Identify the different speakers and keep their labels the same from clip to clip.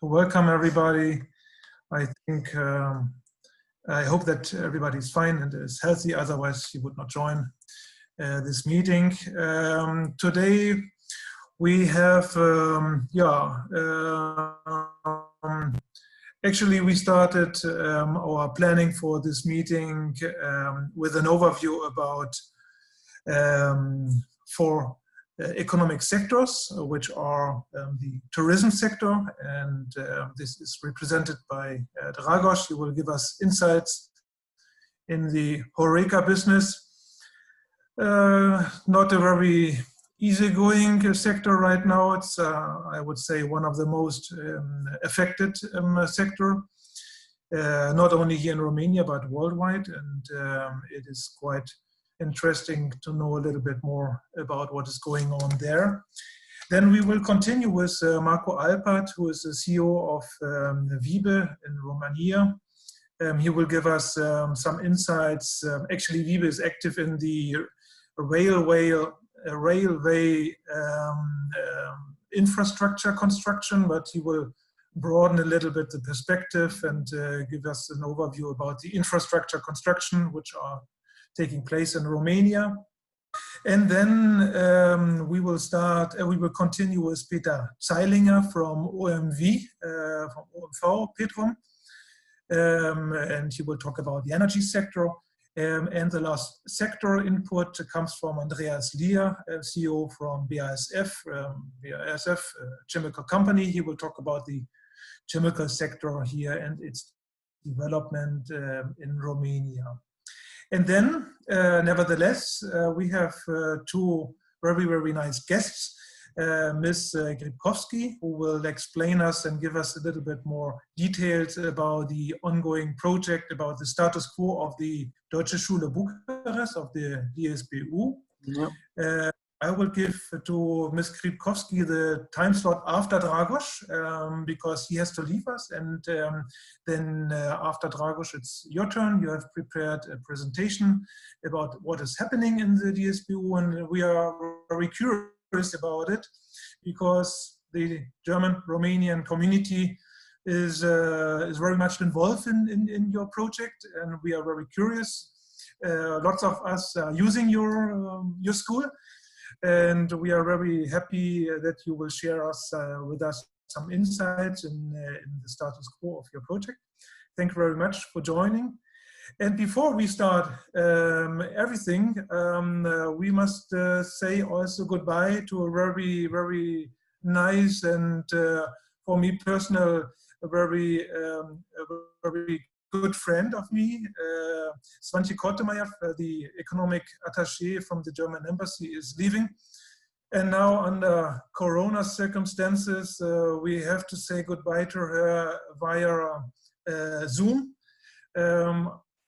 Speaker 1: welcome everybody. I think, I hope that everybody's fine and is healthy, otherwise you would not join this meeting. Today we have, actually we started our planning for this meeting with an overview about four economic sectors, which are the tourism sector, and this is represented by Dragos. He will give us insights in the HoReCa business. Not a very easygoing sector right now. It's, I would say, one of the most affected sector, not only here in Romania, but worldwide, and it is quite interesting to know a little bit more about what is going on there. Then we will continue with Marco Alpert, who is the CEO of wiebe in Romania. He will give us some insights. Actually, wiebe is active in the railway infrastructure construction, but he will broaden a little bit the perspective and give us an overview about the infrastructure construction, which are taking place in Romania. And then we will continue with Peter Zeilinger from OMV, from OMV Petrom, and he will talk about the energy sector. And the last sector input comes from Andreas Lier, CEO from BASF, chemical company. He will talk about the chemical sector here and its development in Romania. And then, nevertheless, we have two very, very nice guests. Ms. Grybkowski, who will explain us and give us a little bit more details about the ongoing project, about the status quo of the Deutsche Schule Bucharest, of the DSBU. Yep. I will give to Ms. Grybkowski the time slot after Dragos, because he has to leave us, and then after Dragos it's your turn. You have prepared a presentation about what is happening in the DSBU, and we are very curious about it because the German-Romanian community is very much involved in your project, and we are very curious. Lots of us are using your school, and we are very happy that you will share with us some insights in the status quo of your project. Thank you very much for joining. And before we start everything, we must say also goodbye to a very, very nice and for me personal, a very good friend of me, Svante Kortemeyer, the economic attaché from the German embassy, is leaving. And now under Corona circumstances, we have to say goodbye to her via Zoom.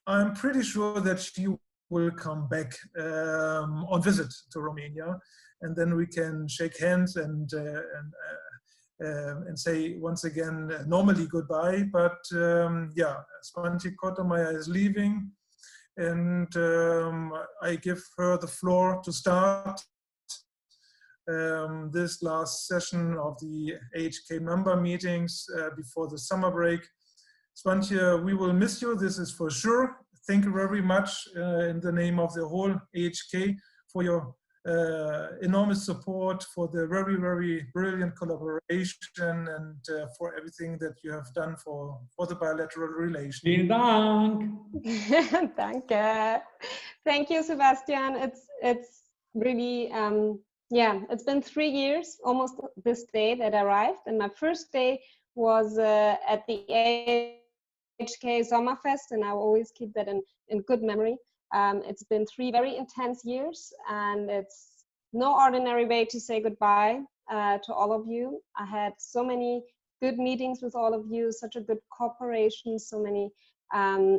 Speaker 1: I'm pretty sure that she will come back on visit to Romania, and then we can shake hands and say once again normally goodbye. But yeah, Svante Kortemeyer is leaving, and I give her the floor to start this last session of the AHK member meetings before the summer break. Svante, we will miss you, this is for sure. Thank you very much in the name of the whole AHK for your enormous support, for the very, very brilliant collaboration, and for everything that you have done for the bilateral relations.
Speaker 2: Vielen Dank.
Speaker 3: Danke. Thank you, Sebastian. It's really, yeah, it's been 3 years, almost this day that I arrived, and my first day was at the AHK Sommerfest, and I will always keep that in good memory. It's been 3 very intense years, and it's no ordinary way to say goodbye to all of you. I had so many good meetings with all of you, such a good cooperation, so many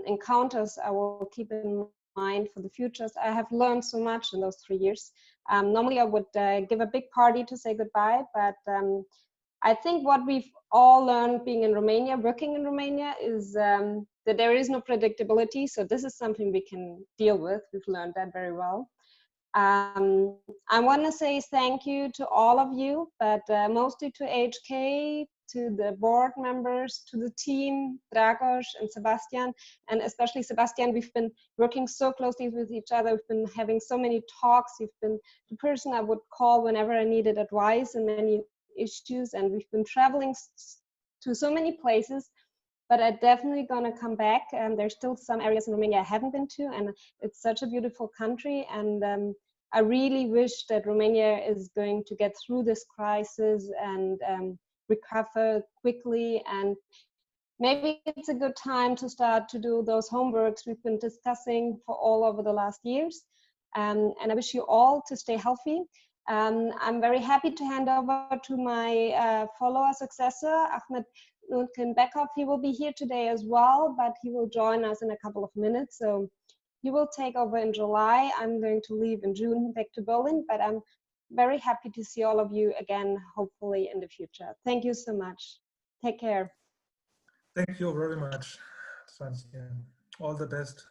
Speaker 3: encounters I will keep in mind for the futures. I have learned so much in those 3 years. Normally I would give a big party to say goodbye, but I think what we've all learned being in Romania, working in Romania, is that there is no predictability. So this is something we can deal with. We've learned that very well. I want to say thank you to all of you, but mostly to AHK, to the board members, to the team, Dragos and Sebastian, and especially Sebastian. We've been working so closely with each other. We've been having so many talks. You've been the person I would call whenever I needed advice in many issues, and we've been traveling to so many places. But I'm definitely gonna come back, and there's still some areas in Romania I haven't been to, and it's such a beautiful country, and I really wish that Romania is going to get through this crisis and recover quickly, and maybe it's a good time to start to do those homeworks we've been discussing for all over the last years, and I wish you all to stay healthy. I'm very happy to hand over to my follower successor, Ahmed Nurkin-Bekov. He will be here today as well, but he will join us in a couple of minutes. So he will take over in July. I'm going to leave in June back to Berlin, but I'm very happy to see all of you again, hopefully in the future. Thank you so much. Take care.
Speaker 1: Thank you very much, Svante. All the best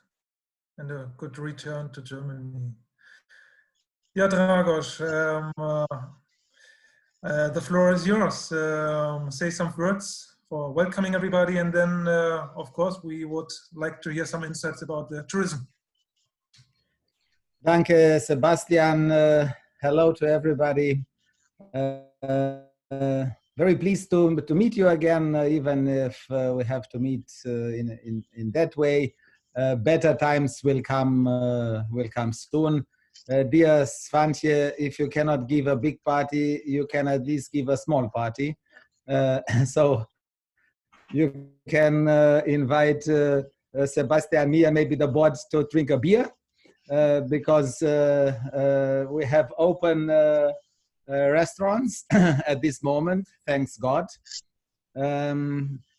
Speaker 1: and a good return to Germany. Yeah, Dragos, the floor is yours. Say some words for welcoming everybody, and then, of course, we would like to hear some insights about the tourism.
Speaker 2: Danke, Sebastian. Hello to everybody. Very pleased to meet you again, even if we have to meet in that way. Better times will come soon. Dear Svante, if you cannot give a big party, you can at least give a small party. So you can invite Sebastian, me, and maybe the board to drink a beer, because we have open restaurants at this moment, thanks God.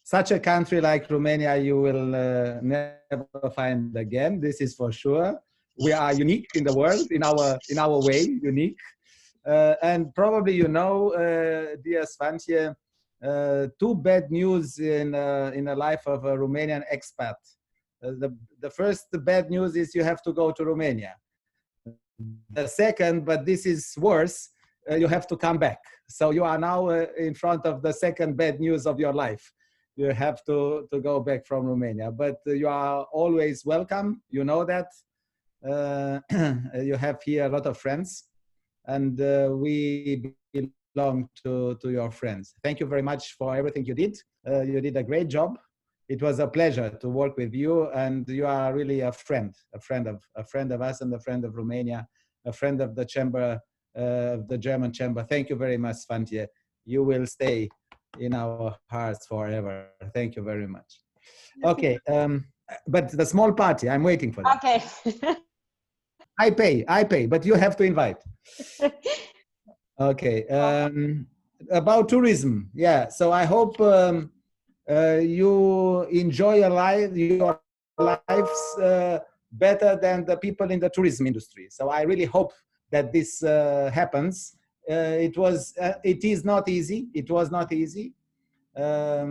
Speaker 2: Such a country like Romania you will never find again, this is for sure. We are unique in the world, in our way, unique. And probably you know, dear Svante, two bad news in the life of a Romanian expat. The first bad news is you have to go to Romania. The second, but this is worse, you have to come back. So you are now in front of the second bad news of your life. You have to go back from Romania, but you are always welcome. You know that. You have here a lot of friends, and we belong to your friends. Thank you very much for everything you did. You did a great job. It was a pleasure to work with you, and you are really a friend of us, and a friend of Romania, a friend of the chamber, the German chamber. Thank you very much, Svante. You will stay in our hearts forever. Thank you very much. Okay, but the small party, I'm waiting for that.
Speaker 3: Okay.
Speaker 2: I pay, but you have to invite. Okay, about tourism, yeah. So I hope you enjoy your lives better than the people in the tourism industry. So I really hope that this happens. It is not easy. It was not easy. A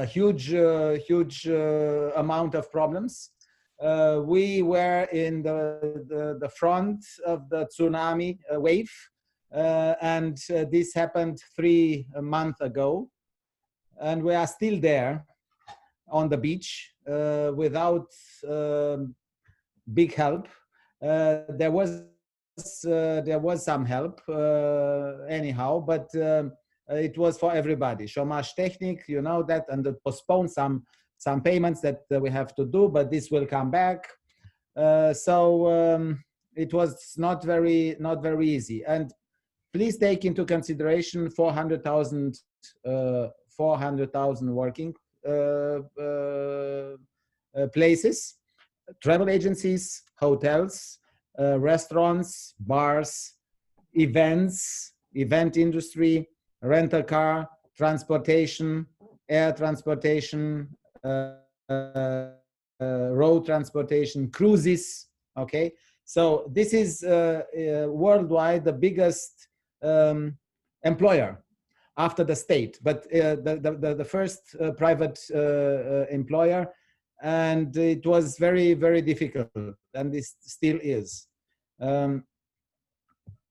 Speaker 2: huge amount of problems. We were in the front of the tsunami wave, and this happened 3 months ago, and we are still there on the beach without big help. There was some help anyhow, but it was for everybody. Chômage technique, you know that, and postpone some payments that we have to do, but this will come back. So it was not very easy. And please take into consideration 400,000 working places, travel agencies, hotels, restaurants, bars, event industry, rental car, transportation, air transportation, road transportation, cruises. Okay, so this is worldwide the biggest employer after the state, but the first private employer, and it was very difficult, and this still is.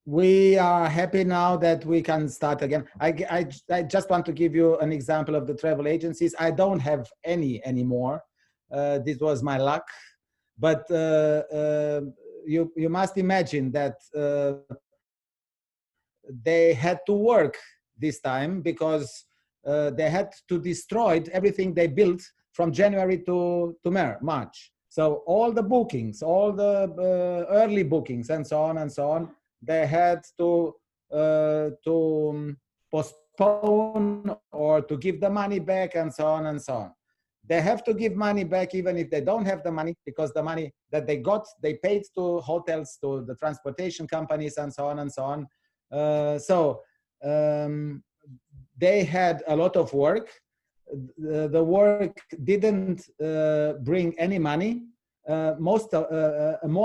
Speaker 2: we are happy now that we can start again. I just want to give you an example of the travel agencies. I don't have any anymore. This was my luck. But you must imagine that they had to work this time because they had to destroy everything they built from January to March. So all the bookings, all the early bookings and so on, they had to postpone or to give the money back and so on. They have to give money back even if they don't have the money, because the money that they got, they paid to hotels, to the transportation companies and so on. They had a lot of work. The work didn't bring any money. More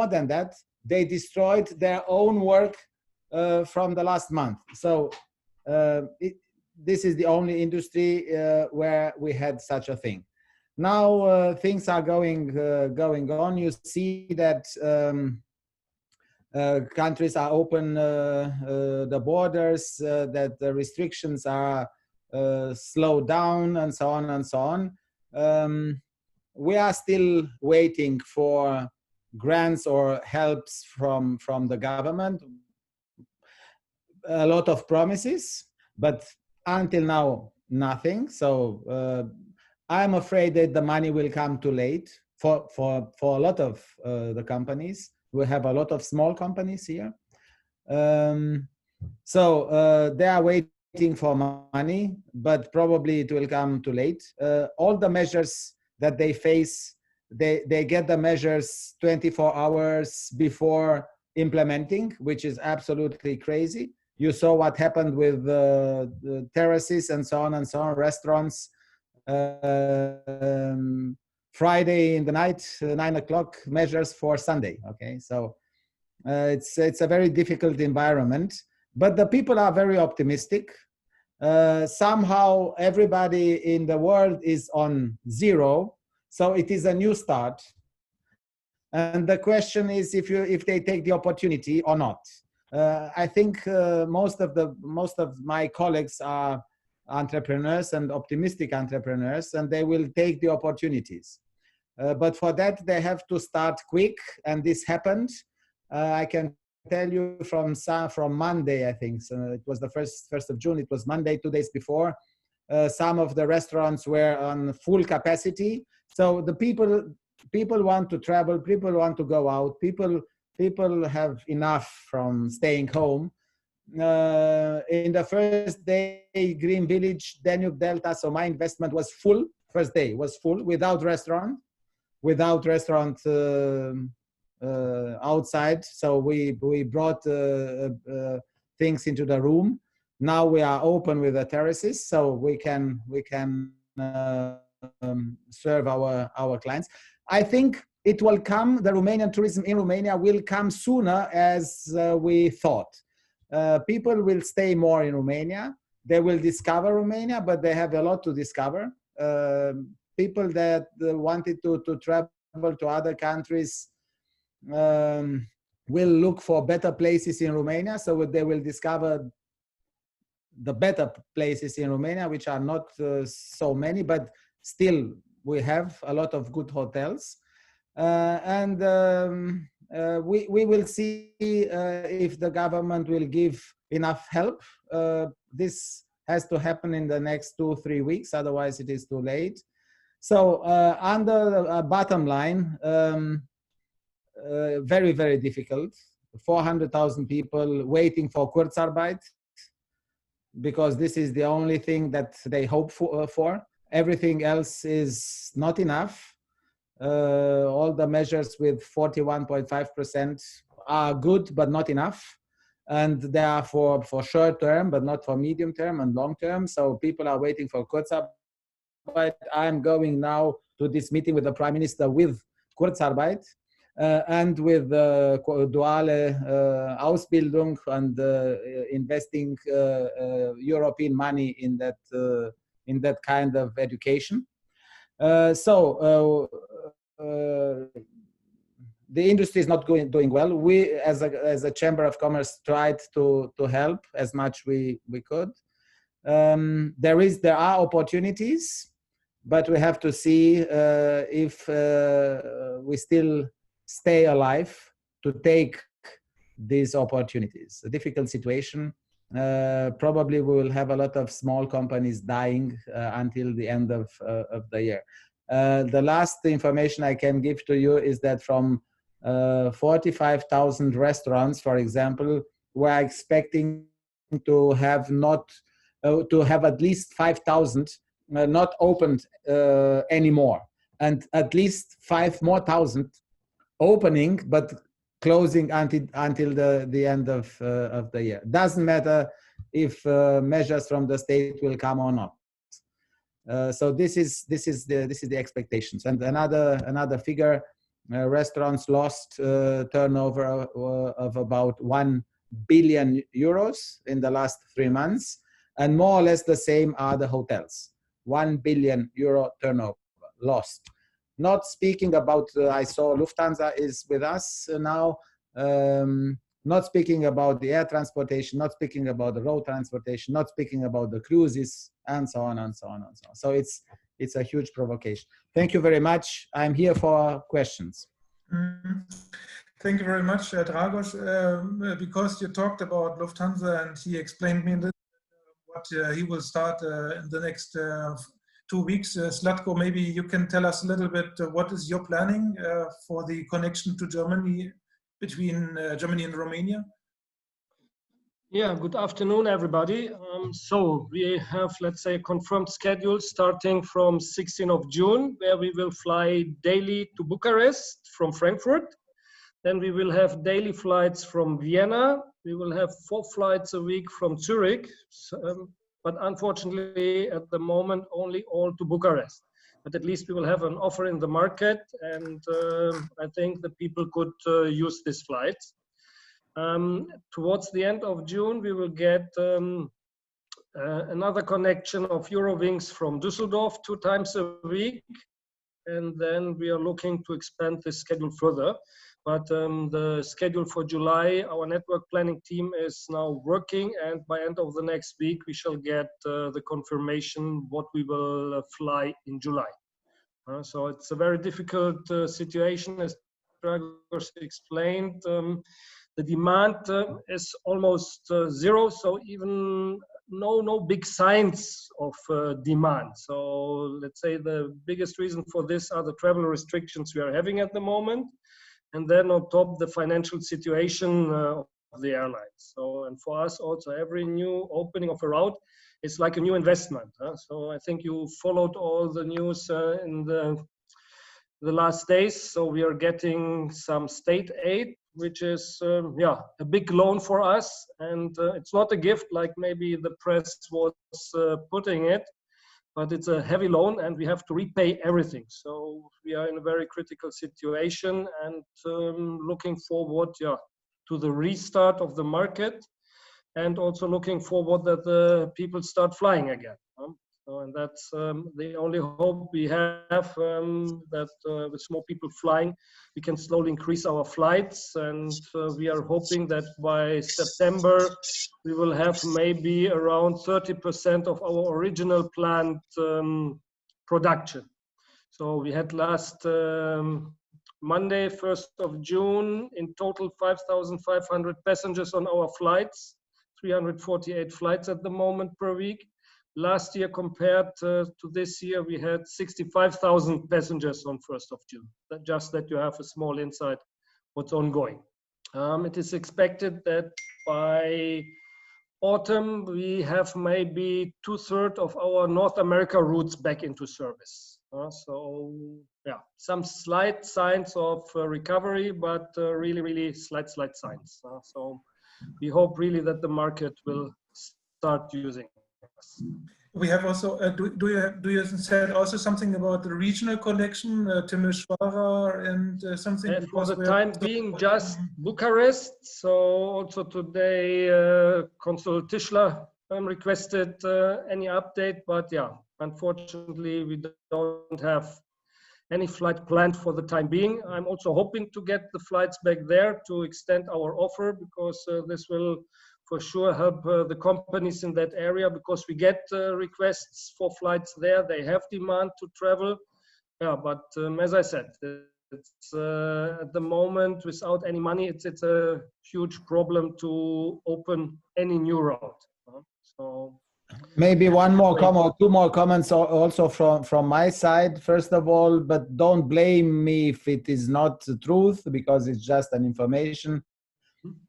Speaker 2: than that, they destroyed their own work from the last month. So this is the only industry where we had such a thing. Now things are going on. You see that countries are open the borders, that the restrictions are slowed down and so on. We are still waiting for grants or helps from the government. A lot of promises, but until now, nothing. So I'm afraid that the money will come too late for a lot of the companies. We have a lot of small companies here. So they are waiting for money, but probably it will come too late. All the measures that they face, they get the measures 24 hours before implementing, which is absolutely crazy. You saw what happened with the terraces and so on, restaurants. Friday in the night, 9 o'clock, measures for Sunday. Okay, so it's a very difficult environment, but the people are very optimistic. Somehow everybody in the world is on zero, so it is a new start. And the question is if they take the opportunity or not. I think most of my colleagues are entrepreneurs and optimistic entrepreneurs, and they will take the opportunities. But for that, they have to start quick, and this happened. I can tell you from Monday, I think, so it was the 1st of June, it was Monday, 2 days before, some of the restaurants were on full capacity. So the people want to travel, people want to go out, people have enough from staying home. In the first day, Green Village, Danube Delta, so my investment was full. First day was full, without restaurant outside. So we brought things into the room. Now we are open with the terraces, so we can serve our clients. I think it will come. The Romanian tourism in Romania will come sooner as we thought. People will stay more in Romania. They will discover Romania, but they have a lot to discover. People that wanted to travel to other countries will look for better places in Romania, so they will discover the better places in Romania, which are not so many, but still we have a lot of good hotels. We will see if the government will give enough help. This has to happen in the next 2-3 weeks, otherwise it is too late. So under the bottom line, very, very difficult. 400,000 people waiting for Kurzarbeit, because this is the only thing that they hope for. Everything else is not enough. All the measures with 41.5% are good, but not enough. And they are for short term, but not for medium term and long term. So people are waiting for Kurzarbeit. I'm going now to this meeting with the Prime Minister with Kurzarbeit and with duale Ausbildung and investing European money in that kind of education. the industry is not doing well. We, as a Chamber of Commerce, tried to help as much we could. There are opportunities, but we have to see if we still stay alive to take these opportunities. A difficult situation. Probably we will have a lot of small companies dying until the end of the year. The last information I can give to you is that from 45,000 restaurants, for example, we're expecting to have at least 5,000 not opened anymore, and at least 5,000 more opening but closing until the end of the year. Doesn't matter if measures from the state will come or not. So this is the expectations. And another figure: restaurants lost turnover of about 1 billion euros in the last 3 months, and more or less the same are the hotels. 1 billion euro turnover lost. Not speaking about, I saw Lufthansa is with us now, not speaking about the air transportation, not speaking about the road transportation, not speaking about the cruises, and so on and so on and so on. So it's a huge provocation. Thank you very much. I'm here for questions.
Speaker 1: Thank you very much, Dragos, because you talked about Lufthansa and he explained me what he will start in the next 2 weeks. Zlatko, maybe you can tell us a little bit what is your planning for the connection to Germany, between Germany and Romania?
Speaker 4: Yeah, good afternoon, everybody. So we have, let's say, a confirmed schedule starting from 16th of June, where we will fly daily to Bucharest from Frankfurt. Then we will have daily flights from Vienna. We will have 4 flights a week from Zurich, but unfortunately at the moment only all to Bucharest. But at least we will have an offer in the market, and I think the people could use these flights. Towards the end of June, we will get another connection of Eurowings from Düsseldorf 2 times a week, and then we are looking to expand this schedule further. But the schedule for July, our network planning team is now working, and by end of the next week, we shall get the confirmation what we will fly in July. So it's a very difficult situation, as Dragos explained. The demand is almost zero, so even no big signs of demand. So let's say the biggest reason for this are the travel restrictions we are having at the moment. And then on top, the financial situation of the airlines. So, and for us also, every new opening of a route is like a new investment. So I think you followed all the news in the last days. So we are getting some state aid, which is a big loan for us. And it's not a gift like maybe the press was putting it, but it's a heavy loan and we have to repay everything. So we are in a very critical situation and looking forward to the restart of the market, and also looking forward that the people start flying again. And that's the only hope we have, that with more people flying, we can slowly increase our flights. And we are hoping that by September, we will have maybe around 30% of our original planned production. So we had last Monday, 1st of June, in total 5,500 passengers on our flights, 348 flights at the moment per week. Last year compared to this year, we had 65,000 passengers on 1st of June. Just that you have a small insight what's ongoing. It is expected that by autumn, we have maybe 2/3 of our North America routes back into service. So yeah, some slight signs of recovery, but really slight signs. So we hope really that the market will start using us.
Speaker 1: We have also, do you said also something about the regional connection, Timișoara and something?
Speaker 4: And for the time being, just Bucharest. So also today, Consul Tischler requested any update, but yeah, unfortunately we don't have any flight planned for the time being. I'm also hoping to get the flights back there to extend our offer, because this will for sure help the companies in that area, because we get requests for flights there. They have demand to travel. Yeah, but as I said, it's at the moment, without any money, it's a huge problem to open any new route. So
Speaker 2: maybe one more comment, two more comments also from my side. First of all, but don't blame me if it is not the truth, because it's just an information.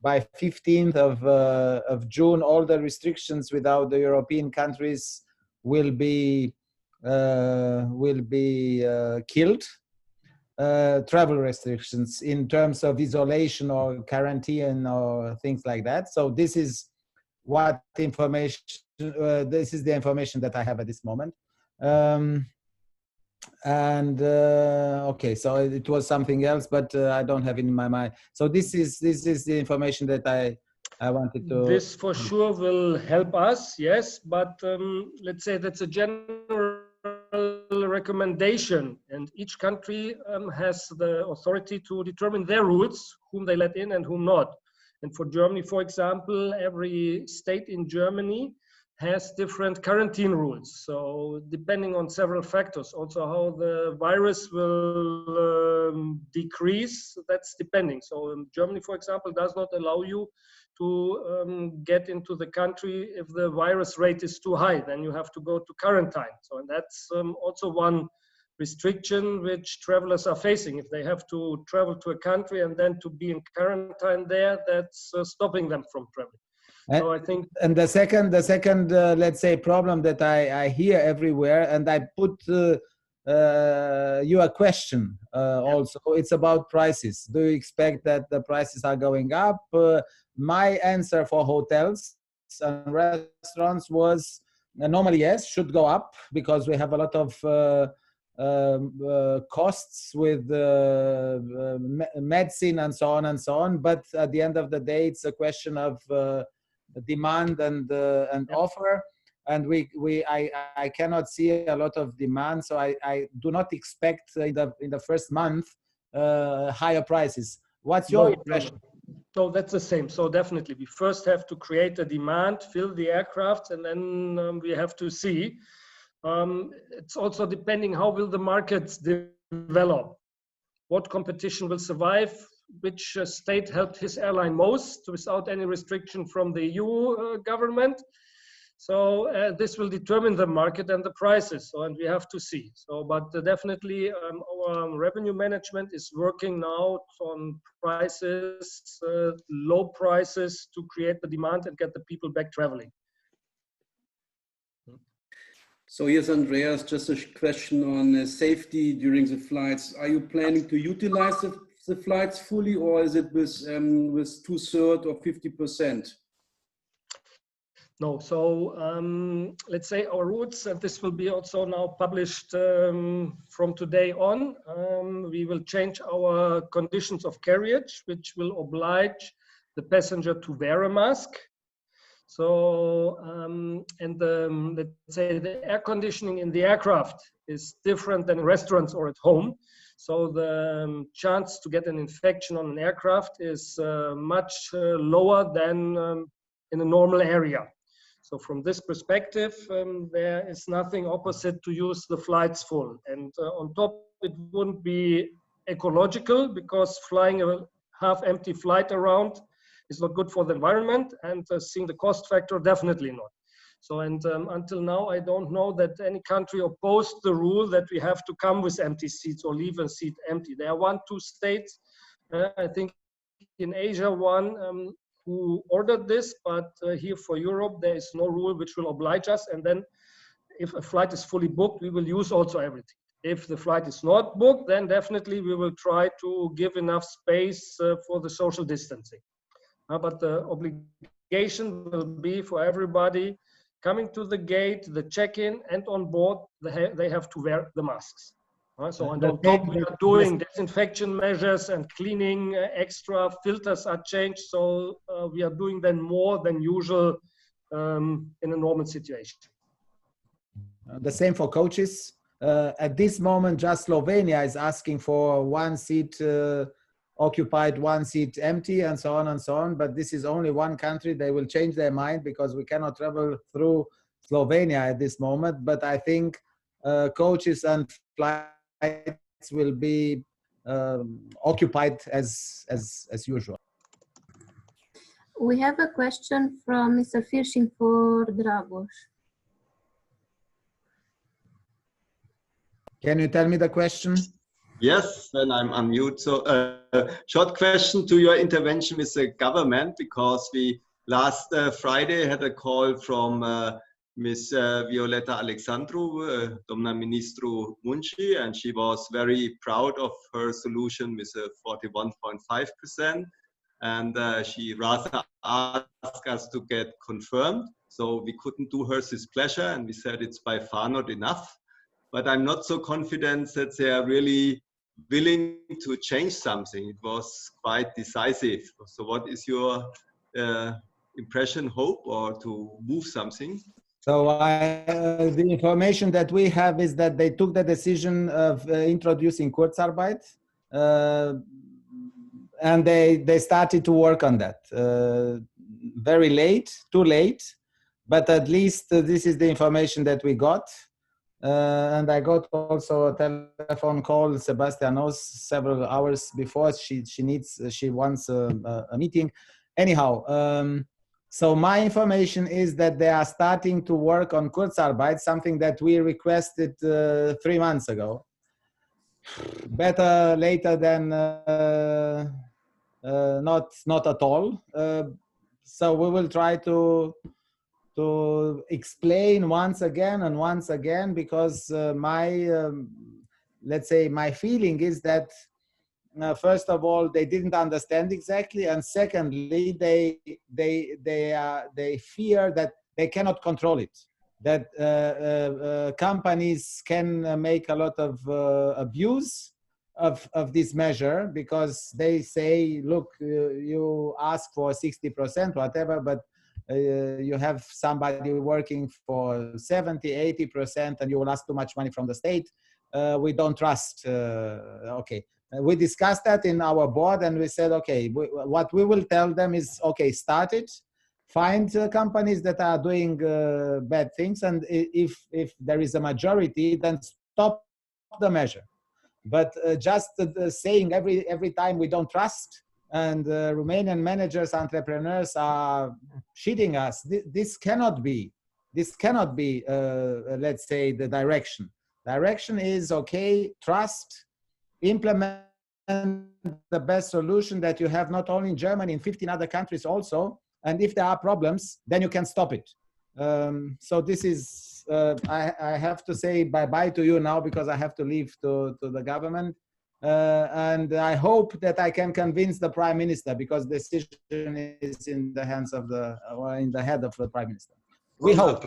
Speaker 2: By 15th of June, all the restrictions without the European countries will be killed. Travel restrictions in terms of isolation or quarantine or things like that. So this is what information. This is the information that I have at this moment. Okay, so it was something else, but I don't have it in my mind. So this is the information that I wanted to.
Speaker 4: This for sure will help us, yes, but let's say that's a general recommendation, and each country has the authority to determine their rules, whom they let in and whom not. And for Germany, for example, every state in Germany has different quarantine rules. So depending on several factors, also how the virus will decrease, that's depending. So Germany, for example, does not allow you to get into the country if the virus rate is too high. Then you have to go to quarantine. So and that's also one restriction which travelers are facing. If they have to travel to a country and then to be in quarantine there, that's stopping them from traveling. So I think,
Speaker 2: and the second let's say problem that I hear everywhere, and I put you a question also. It's about prices. Do you expect that the prices are going up? My answer for hotels and restaurants was normally yes, should go up, because we have a lot of costs with medicine and so on. But at the end of the day, it's a question of demand and offer, and I cannot see a lot of demand, so I do not expect in the first month higher prices. What's your impression?
Speaker 4: No, that's the same. So definitely, we first have to create a demand, fill the aircraft, and then we have to see. It's also depending how will the markets develop, what competition will survive, which state helped his airline most without any restriction from the EU government. So this will determine the market and the prices. So, and we have to see. So, but definitely our revenue management is working now on prices, low prices, to create the demand and get the people back traveling.
Speaker 5: So here's Andreas, just a question on safety during the flights. Are you planning to utilize the flights fully, or is it with 2/3 or 50%?
Speaker 4: No, so let's say our routes, and this will be also now published from today on. We will change our conditions of carriage, which will oblige the passenger to wear a mask. So, and let's say the air conditioning in the aircraft is different than in restaurants or at home. So the chance to get an infection on an aircraft is much lower than in a normal area. So from this perspective, there is nothing opposite to use the flights full. And on top, it wouldn't be ecological, because flying a half-empty flight around is not good for the environment, and seeing the cost factor, definitely not. So, and until now, I don't know that any country opposed the rule that we have to come with empty seats or leave a seat empty. There are 1-2 states, I think in Asia, one, who ordered this, but here for Europe, there is no rule which will oblige us. And then if a flight is fully booked, we will use also everything. If the flight is not booked, then definitely we will try to give enough space for the social distancing. But the obligation will be for everybody coming to the gate, the check-in, and on board, they have to wear the masks. So on top, we are doing disinfection measures and cleaning, extra filters are changed. So we are doing then more than usual in a normal situation.
Speaker 2: The same for coaches. At this moment, just Slovenia is asking for 1 seat occupied, 1 seat empty, and so on and so on. But this is only one country. They will change their mind because we cannot travel through Slovenia at this moment. But I think coaches and flights will be occupied as usual.
Speaker 6: We have a question from Mr. Fishing for Dragos.
Speaker 2: Can you tell me the question?
Speaker 7: Yes, then I'm on mute. So short question to your intervention with the government, because we last Friday had a call from Ms. Violeta Alexandru, Domna Ministru Munci, and she was very proud of her solution with a 41.5%. And she rather asked us to get confirmed. So we couldn't do her this pleasure, and we said it's by far not enough. But I'm not so confident that they are really willing to change something. It was quite decisive. So what is your impression, hope, or to move something?
Speaker 2: So the information that we have is that they took the decision of introducing Kurzarbeit, and they started to work on that. Very late, too late, but at least this is the information that we got. And I got also a telephone call, Sebastian knows, several hours before. She wants a meeting. Anyhow, so my information is that they are starting to work on Kurzarbeit, something that we requested 3 months ago. Better later than not at all. So we will try to explain once again, because let's say my feeling is that first of all they didn't understand exactly, and secondly they fear that they cannot control it, that companies can make a lot of abuse of this measure, because they say, look, you ask for 60%, whatever, but you have somebody working for 70-80% and you will ask too much money from the state. We don't trust. Okay, we discussed that in our board, and we said, okay, what we will tell them is, okay, start it, find companies that are doing bad things, and if there is a majority, then stop the measure. But just saying every time we don't trust, and Romanian managers, entrepreneurs are cheating us. This cannot be, let's say, the direction. Direction is, okay, trust, implement the best solution that you have not only in Germany, in 15 other countries also. And if there are problems, then you can stop it. So this is, I have to say bye-bye to you now, because I have to leave to the government. And I hope that I can convince the Prime Minister, because the decision is in the hands of in the head of the Prime Minister. We hope.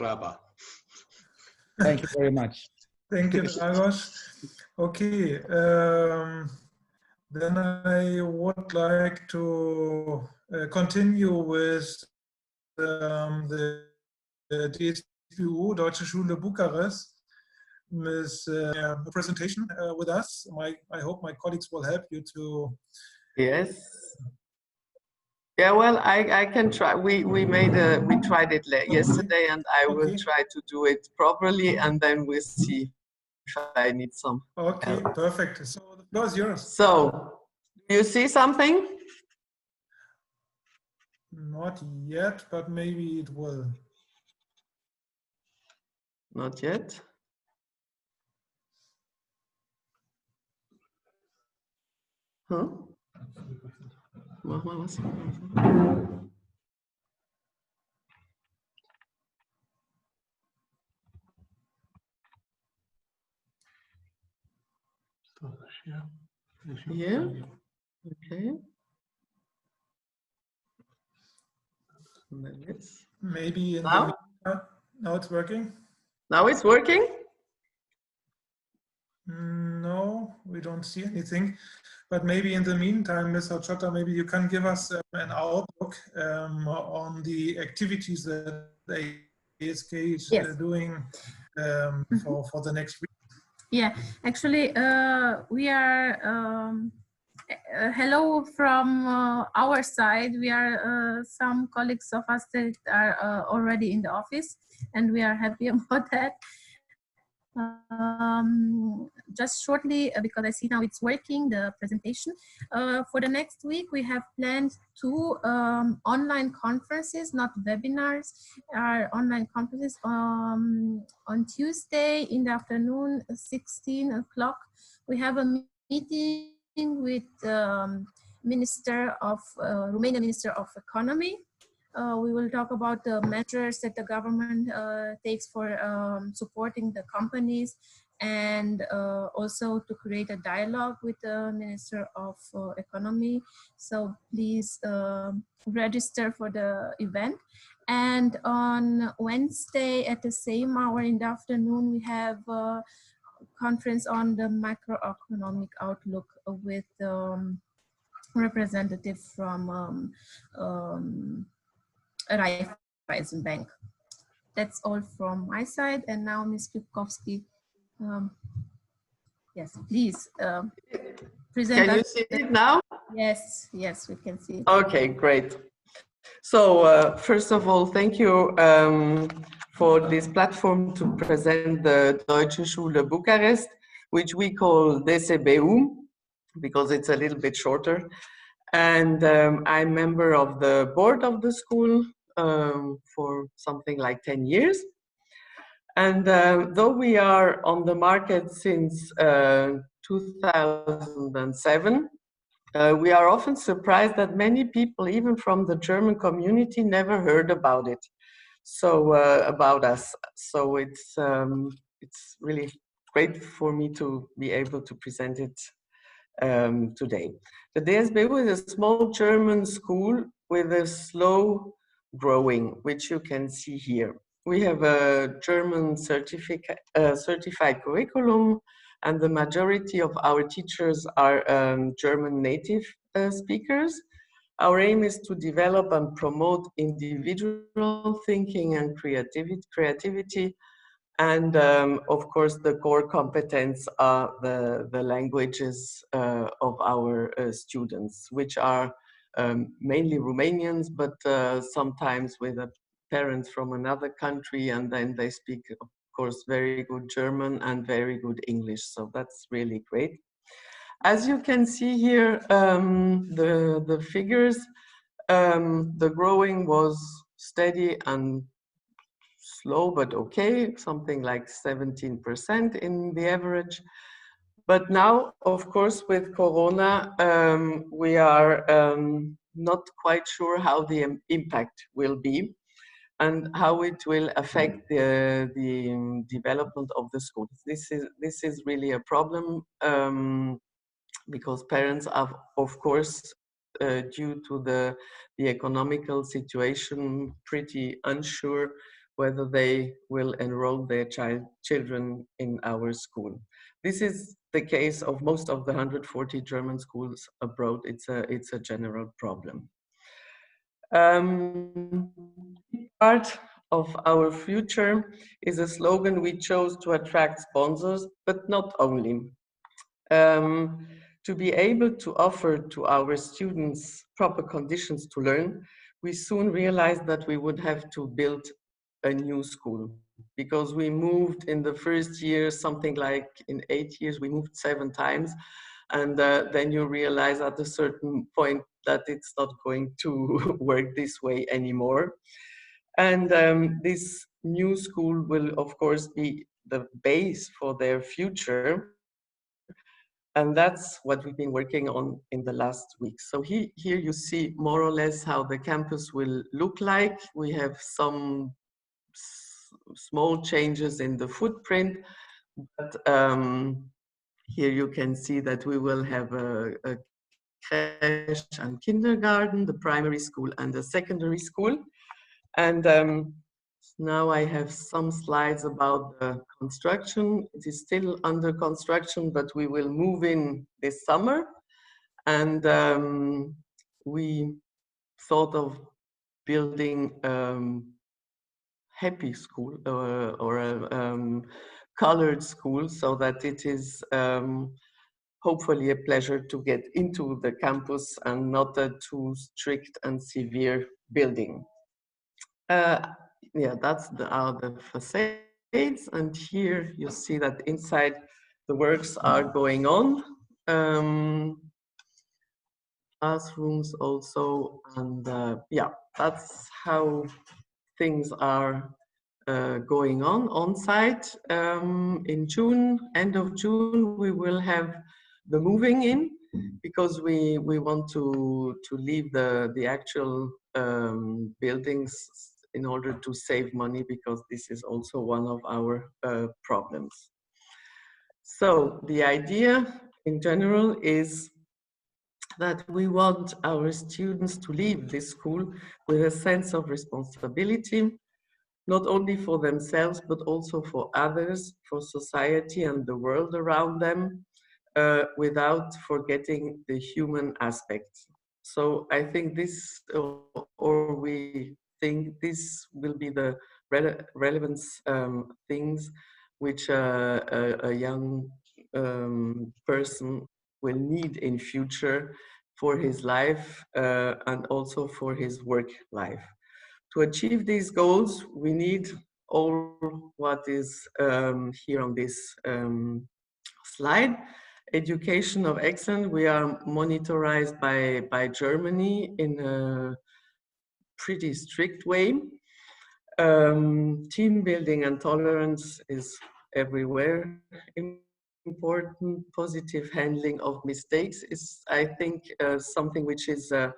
Speaker 2: Thank you very much.
Speaker 1: Thank you, Dragos. Okay, then I would like to continue with the DSBU, Deutsche Schule Bucharest. Ms. Presentation with us. I hope my colleagues will help you to.
Speaker 8: Yes. Yeah, well, I can try. We tried it yesterday, and I will try to do it properly, and then we'll see if I need some.
Speaker 1: Okay, help. Perfect. So the floor is yours.
Speaker 8: So, do you see something?
Speaker 1: Not yet, but maybe it will.
Speaker 8: Not yet. Huh? Mach mal was. Yeah. Okay.
Speaker 1: Maybe in
Speaker 8: now?
Speaker 1: Now it's working.
Speaker 8: Now it's working.
Speaker 1: No, we don't see anything. But maybe in the meantime, Ms. Hochota, maybe you can give us an outlook on the activities that the AHK is doing for the next week.
Speaker 6: Yeah, actually, we are, hello from our side. We are some colleagues of us that are already in the office, and we are happy about that. Just shortly, because I see now it's working, the presentation. For the next week, we have planned 2 online conferences, not webinars, are online conferences. On Tuesday in the afternoon, 16 o'clock, we have a meeting with Romanian Minister of Economy. We will talk about the measures that the government takes for supporting the companies, and also to create a dialogue with the Minister of Economy. So please register for the event. And on Wednesday at the same hour in the afternoon, we have a conference on the macroeconomic outlook with representative from Raiffeisen Bank. That's all from my side. And now, Ms. Krupkowski, yes, please present.
Speaker 8: Can you see it now?
Speaker 6: Yes, yes, we can see it.
Speaker 8: Okay, great. So first of all, thank you for this platform to present the Deutsche Schule Bucharest, which we call DSBU, because it's a little bit shorter. And I'm member of the board of the school for something like 10 years. And though we are on the market since 2007, we are often surprised that many people, even from the German community, never heard about it. So about us. So it's really great for me to be able to present it today. The DSBU is a small German school with a slow growing, which you can see here. We have a German certified curriculum, and the majority of our teachers are German native speakers. Our aim is to develop and promote individual thinking and creativity. And of course, the core competence are the languages of our students, which are mainly Romanians, but sometimes with parents from another country, and then they speak, of course, very good German and very good English. So that's really great. As you can see here, the figures, the growing was steady and slow, but okay, something like 17% in the average. But now, of course, with Corona, we are not quite sure how the impact will be and how it will affect the development of the schools. This is really a problem because parents are, of course, due to the economical situation, pretty unsure whether they will enroll their children in our school. This is the case of most of the 140 German schools abroad. It's a general problem. Part of our future is a slogan we chose to attract sponsors, but not only. To be able to offer to our students proper conditions to learn, we soon realized that we would have to build a new school, because we moved in the first year, something like in 8 years, we moved 7 times. And then you realize at a certain point that it's not going to work this way anymore. And this new school will, of course, be the base for their future. And that's what we've been working on in the last week. So here you see more or less how the campus will look like. We have some small changes in the footprint, but here you can see that we will have a creche and kindergarten, the primary school and the secondary school. And now I have some slides about the construction. It is still under construction, but we will move in this summer. And we thought of building happy school or colored school, so that it is hopefully a pleasure to get into the campus and not a too strict and severe building. Yeah, that's the facades, and here you see that inside the works are going on. Classrooms also, and yeah, that's how things are going on site. In June, end of June, we will have the moving in, because we want to leave the actual buildings in order to save money, because this is also one of our problems. So the idea in general is that we want our students to leave this school with a sense of responsibility, not only for themselves, but also for others, for society and the world around them, without forgetting the human aspect. So I think this, or we think this will be the relevant things which a young person will need in future for his life and also for his work life. To achieve these goals, we need all what is here on this slide. Education of excellence, we are monitored by Germany in a pretty strict way. Team building and tolerance is everywhere important. Positive handling of mistakes is, I think, something which is a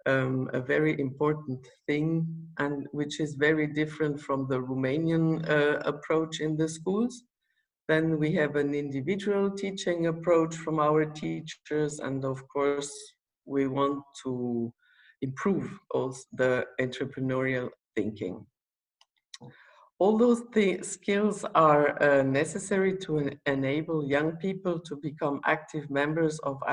Speaker 8: very important thing, and which is very different from the Romanian approach in the schools. Then we have an individual teaching approach from our teachers, and of course we want to improve also the entrepreneurial thinking. All those skills are necessary to enable young people to become active members of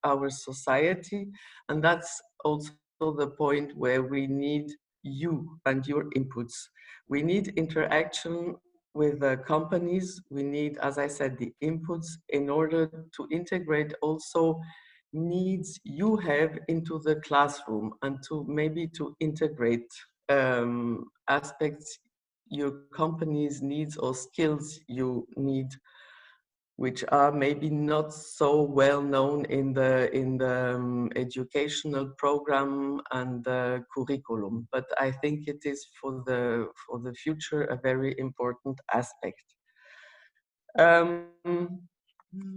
Speaker 8: our society, and that's also the point where we need you and your inputs. We need interaction with the companies. We need, as I said, the inputs in order to integrate also needs you have into the classroom, and to maybe to integrate aspects your company's needs or skills you need, which are maybe not so well known in the educational program and the curriculum. But I think it is for the future a very important aspect.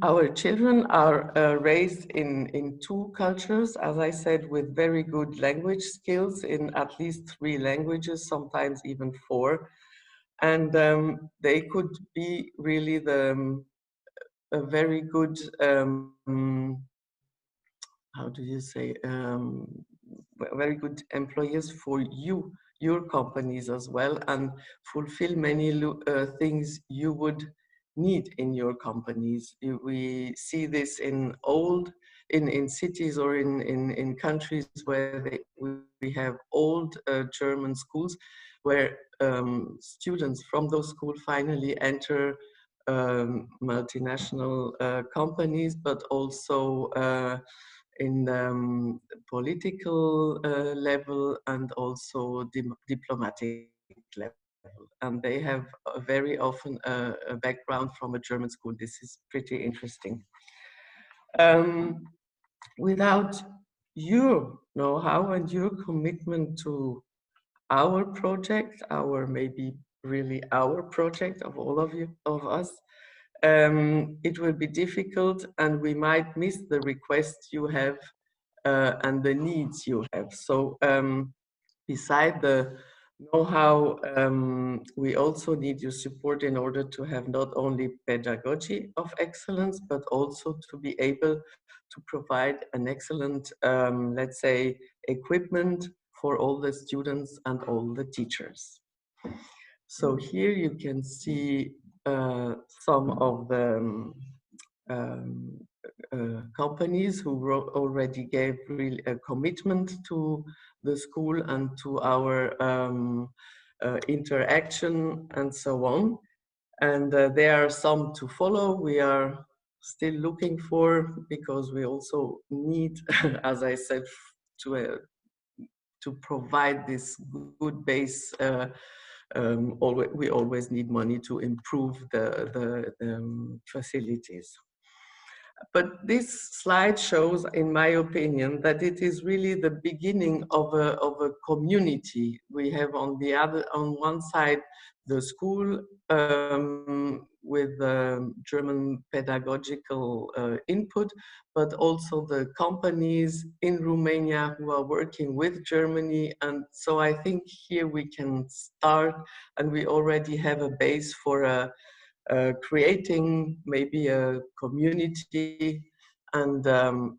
Speaker 8: Our children are raised in two cultures, as I said, with very good language skills in at least 3 languages, sometimes even 4. And they could be really a very good, how do you say, very good employers for your companies as well, and fulfill many things you would need in your companies. We see this in cities or in countries where we have old German schools, where students from those schools finally enter multinational companies, but also in political level and also diplomatic level. And they have very often a background from a German school. This is pretty interesting. Without your know-how and your commitment to our project, maybe really our project of all of us, it will be difficult, and we might miss the requests you have and the needs you have. So beside the know-how, we also need your support in order to have not only pedagogy of excellence, but also to be able to provide an excellent, let's say, equipment for all the students and all the teachers. So here you can see some of the companies who already gave really a commitment to the school and to our interaction and so on. And there are some to follow. We are still looking for, because we also need, as I said, to provide this good base. We always need money to improve the facilities. But this slide shows, in my opinion, that it is really the beginning of a community. We have on one side the school with German pedagogical input, but also the companies in Romania who are working with Germany. And so I think here we can start, and we already have a base for creating maybe a community, and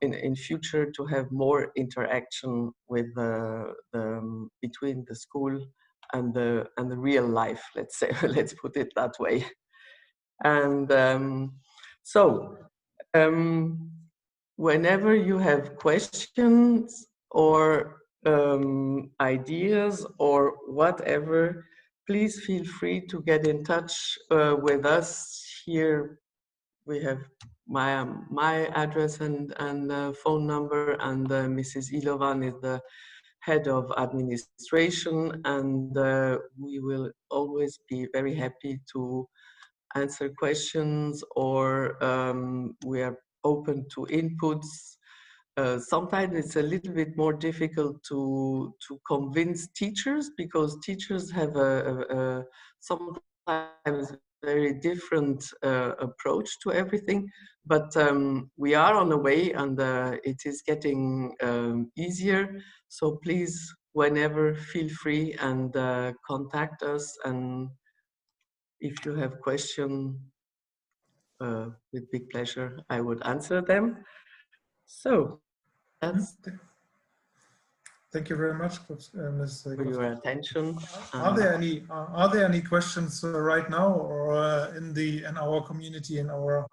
Speaker 8: in future to have more interaction with between the school and the real life, let's say. Let's put it that way. And whenever you have questions or ideas or whatever, please feel free to get in touch with us. Here we have my address and phone number, and Mrs. Ilovan is the head of administration, and we will always be very happy to answer questions, or we are open to inputs. Sometimes it's a little bit more difficult to convince teachers, because teachers have a sometimes very different approach to everything. But we are on the way, and it is getting easier. So please, whenever, feel free and contact us. And if you have questions, with big pleasure, I would answer them. So that's
Speaker 1: Thank you very much, Ms.
Speaker 8: for your attention.
Speaker 1: Are there any questions right now, or in our community, in our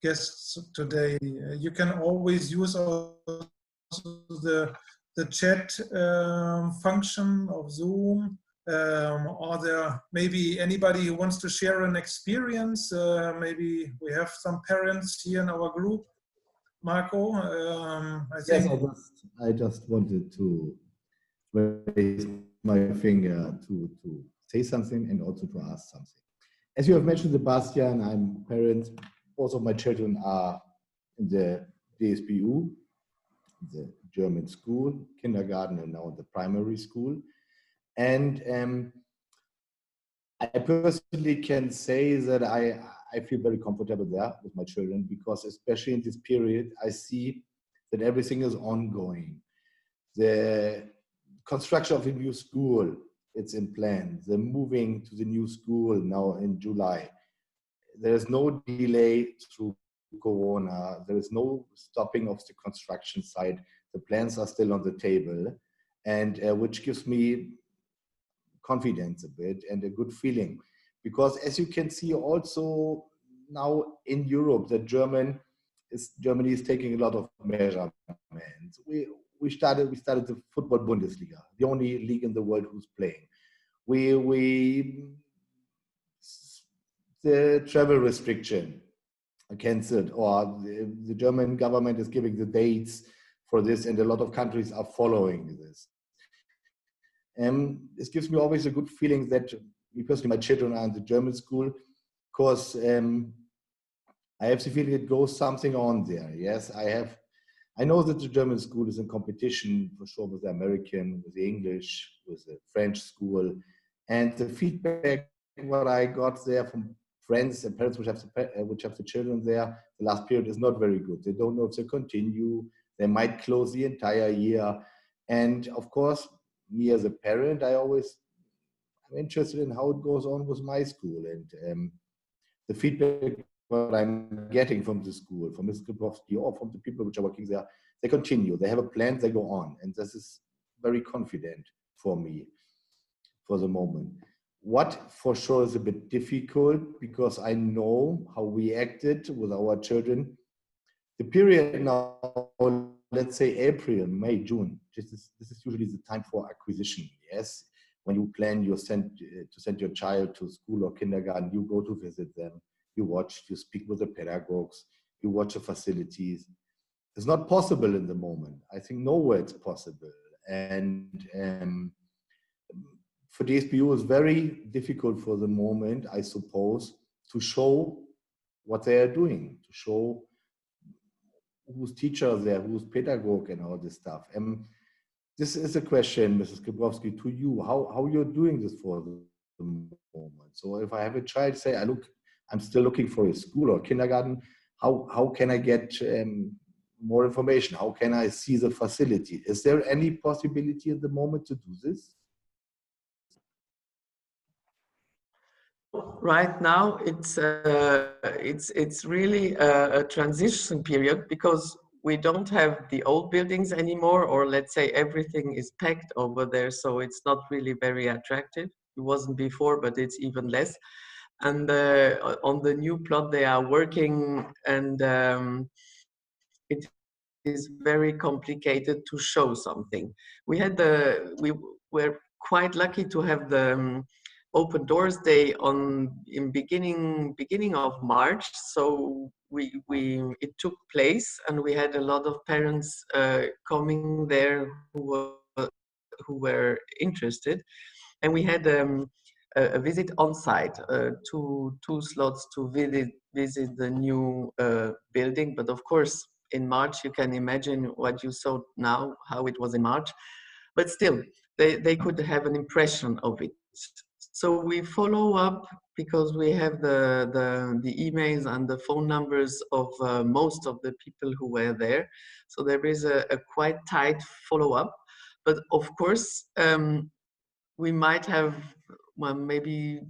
Speaker 1: guests today? You can always use also the chat function of Zoom. Are there maybe anybody who wants to share an experience? Maybe we have some parents here in our group. Marco, I think.
Speaker 9: Yes, I just wanted to raise my finger to say something and also to ask something. As you have mentioned, Sebastian, I'm a parent. Both of my children are in the DSBU, the German school, kindergarten, and now the primary school. And I personally can say that I feel very comfortable there with my children, because especially in this period, I see that everything is ongoing. The construction of a new school, it's in plan. The moving to the new school now in July. There is no delay through Corona. There is no stopping of the construction site. The plans are still on the table, and which gives me confidence a bit and a good feeling. Because as you can see also now in Europe, that Germany is taking a lot of measurements. We started the football Bundesliga, the only league in the world who's playing. The travel restriction cancelled, or the German government is giving the dates for this, and a lot of countries are following this. This gives me always a good feeling that me personally, my children are in the German school, because I have the feeling it goes something on there. Yes, I know that the German school is in competition for sure with the American, with the English, with the French school, and the feedback what I got there from friends and parents which have the children there, the last period is not very good. They don't know if they continue. They might close the entire year, and of course, me as a parent, I'm interested in how it goes on with my school, and the feedback what I'm getting from the school, from Ms. Grabowski, or from the people which are working there, they continue. They have a plan, they go on, and this is very confident for me for the moment. What for sure is a bit difficult, because I know how we acted with our children. The period now, let's say April, May, June, this is usually the time for acquisition. Yes, when you plan to send your child to school or kindergarten, you go to visit them, you watch, you speak with the pedagogues, you watch the facilities. It's not possible in the moment. I think nowhere it's possible. And for the SBU, it's very difficult for the moment, I suppose, to show what they are doing, to show who's teacher there, who's pedagogue and all this stuff. This is a question, Mrs. Grabowski, to you, how you're doing this for the moment. So if I have a child say, I'm still looking for a school or kindergarten, how can I get more information? How can I see the facility? Is there any possibility at the moment to do this?
Speaker 8: Right now, it's really a transition period because we don't have the old buildings anymore, or let's say everything is packed over there, so it's not really very attractive. It wasn't before, but it's even less. And on the new plot, they are working, and it is very complicated to show something. We were quite lucky to have the Open Doors Day in beginning of March, so it took place, and we had a lot of parents coming there who were interested, and we had a visit on site, two slots to visit the new building. But of course, in March, you can imagine what you saw now, how it was in March, but still they could have an impression of it. So we follow up because we have the emails and the phone numbers of most of the people who were there. So there is a quite tight follow-up. But of course, we might have maybe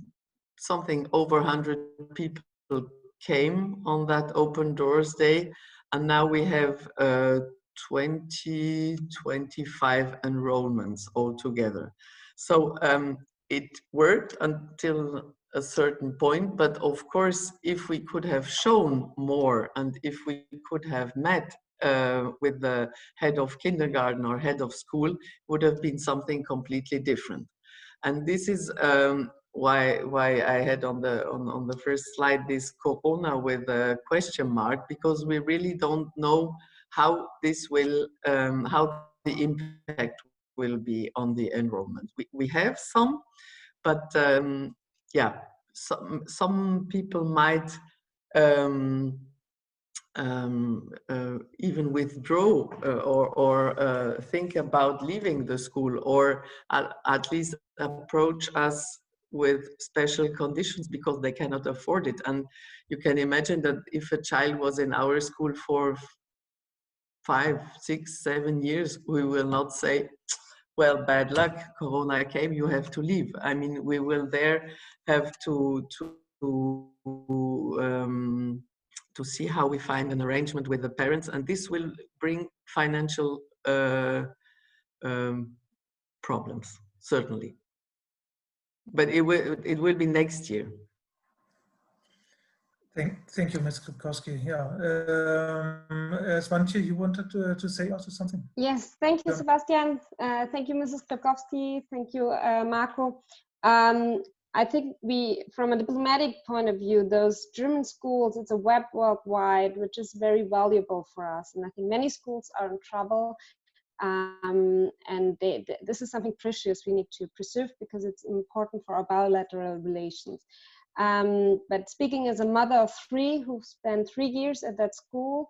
Speaker 8: something over 100 people came on that Open Doors Day. And now we have 25 enrollments altogether. So it worked until a certain point, but of course, if we could have shown more and if we could have met with the head of kindergarten or head of school, would have been something completely different. And this is why I had on the first slide this corona with a question mark, because we really don't know how this will, how the impact will be on the enrollment. We have some, but yeah, some people might even withdraw or think about leaving the school, or at least approach us with special conditions because they cannot afford it. And you can imagine that if a child was in our school for 5, 6, 7 years, we will not say, well, bad luck, Corona came, you have to leave. I mean, we will there have to see how we find an arrangement with the parents, and this will bring financial problems, certainly. But it will be next year.
Speaker 1: Thank you, Ms. Krupkowski. Yeah, Svante, you wanted to say also something?
Speaker 3: Yes, thank you, Sebastian. Thank you, Mrs. Krupkowski. Thank you, Marco. I think from a diplomatic point of view, those German schools, it's a web worldwide, which is very valuable for us. And I think many schools are in trouble. And this is something precious we need to preserve because it's important for our bilateral relations. But speaking as a mother of 3 who spent 3 years at that school,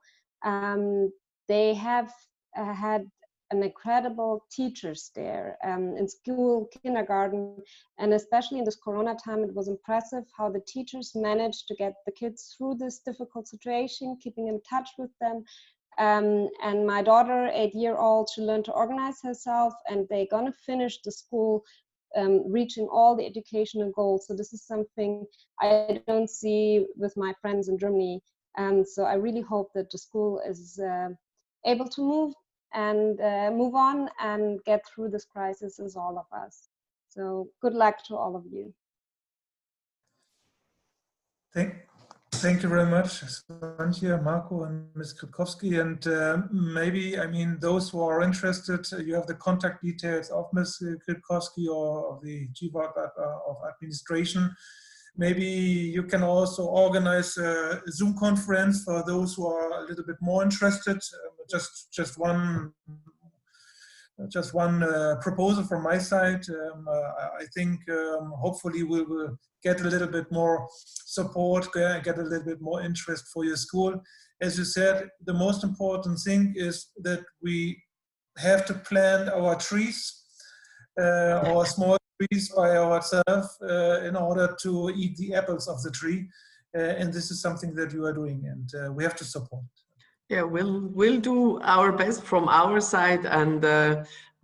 Speaker 3: they have had an incredible teachers there in school, kindergarten, and especially in this Corona time, it was impressive how the teachers managed to get the kids through this difficult situation, keeping in touch with them. And my daughter, 8-year-old, she learned to organize herself, and they're gonna finish the school reaching all the educational goals. So this is something I don't see with my friends in Germany. So I really hope that the school is able to move on and get through this crisis as all of us. So good luck to all of you.
Speaker 1: Thank you very much, Svante, Marco, and Ms. Kwiatkowski. And maybe, I mean, those who are interested, you have the contact details of Ms. Kwiatkowski or of the Chief of Administration. Maybe you can also organize a Zoom conference for those who are a little bit more interested. Just one proposal from my side. I think hopefully we will get a little bit more support, get a little bit more interest for your school. As you said, the most important thing is that we have to plant our trees, our small trees by ourselves in order to eat the apples of the tree. And this is something that you are doing, and we have to support.
Speaker 8: Yeah, we'll do our best from our side, and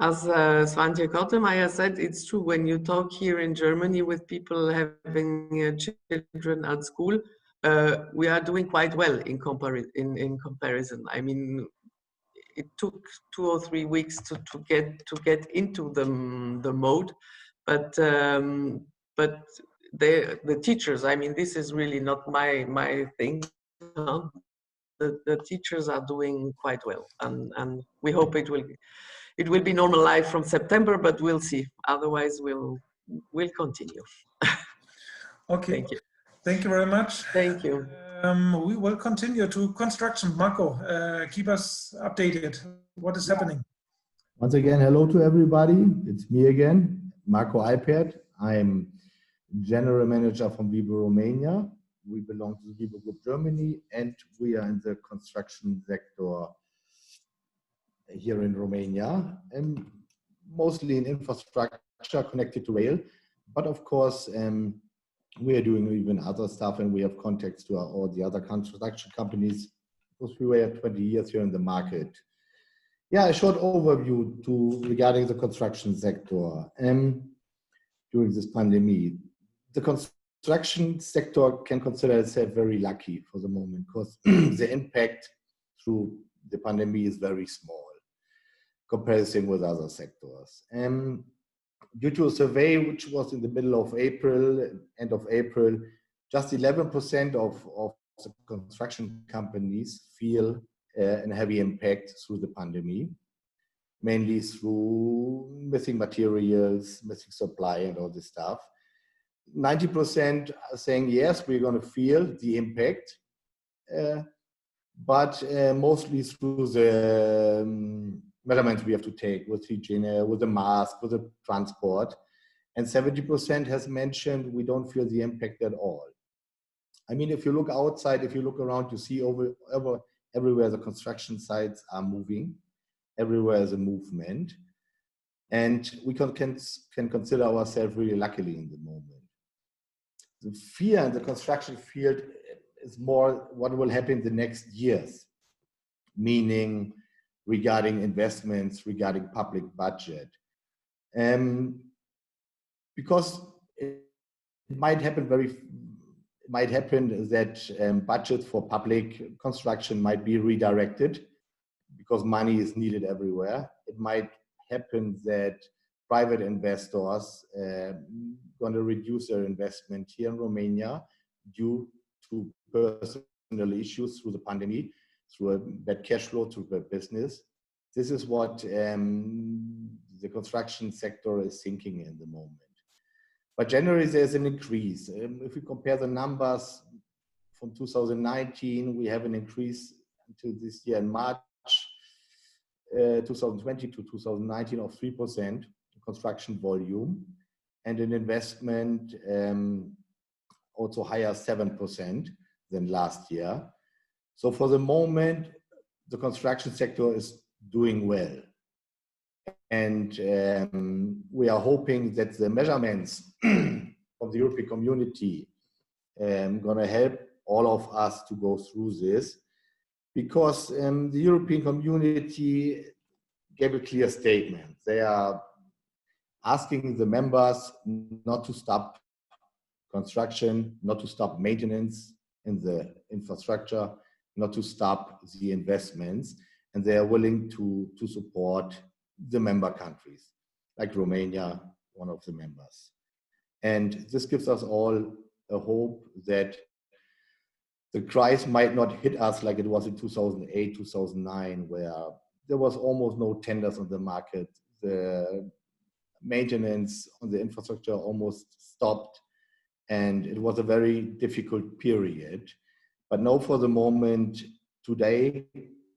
Speaker 8: as Svante Kortemeyer said, it's true. When you talk here in Germany with people having children at school, we are doing quite well in comparison. I mean, it took 2 or 3 weeks to get into the mode, but the teachers. I mean, this is really not my thing. The teachers are doing quite well, and we hope it will be normal life from September, but we'll see. Otherwise, we'll continue.
Speaker 1: Okay.
Speaker 8: Thank you.
Speaker 1: Thank you very much.
Speaker 8: Thank you.
Speaker 1: We will continue to construction. Marco, keep us updated. What is happening?
Speaker 9: Once again, hello to everybody. It's me again, Marco Alpert. I'm General Manager from wiber Romania. We belong to the wiber Group Germany, and we are in the construction sector here in Romania, and mostly in infrastructure connected to rail. But of course, we are doing even other stuff, and we have contacts to all the other construction companies because we were 20 years here in the market. Yeah, a short overview regarding the construction sector during this pandemic. The construction sector can consider itself very lucky for the moment because the impact through the pandemic is very small comparison with other sectors. Due to a survey which was in the middle of April, end of April, just 11% of the construction companies feel a heavy impact through the pandemic, mainly through missing materials, missing supply and all this stuff. 90% are saying, yes, we're going to feel the impact, but mostly through the measurements we have to take with hygiene, with the mask, with the transport. And 70% has mentioned we don't feel the impact at all. I mean, if you look outside, if you look around, you see everywhere the construction sites are moving. Everywhere is a movement. And we can consider ourselves really luckily in the moment. The fear in the construction field is more what will happen in the next years, meaning regarding investments, regarding public budget. Because it might happen that budgets for public construction might be redirected because money is needed everywhere. It might happen that private investors going to reduce their investment here in Romania due to personal issues through the pandemic, through a bad cash flow, through bad business. This is what the construction sector is thinking in the moment. But generally, there's an increase. If we compare the numbers from 2019, we have an increase until this year in March 2020 to 2019 of 3% construction volume, and an investment also higher 7% than last year. So for the moment, the construction sector is doing well. And we are hoping that the measurements from the European community going to help all of us to go through this, because the European community gave a clear statement. They are asking the members not to stop construction, not to stop maintenance in the infrastructure, not to stop the investments, and they are willing to support the member countries, like Romania, one of the members. And this gives us all a hope that the crisis might not hit us like it was in 2008, 2009, where there was almost no tenders on the market. The maintenance on the infrastructure almost stopped, and it was a very difficult period. But now for the moment, today,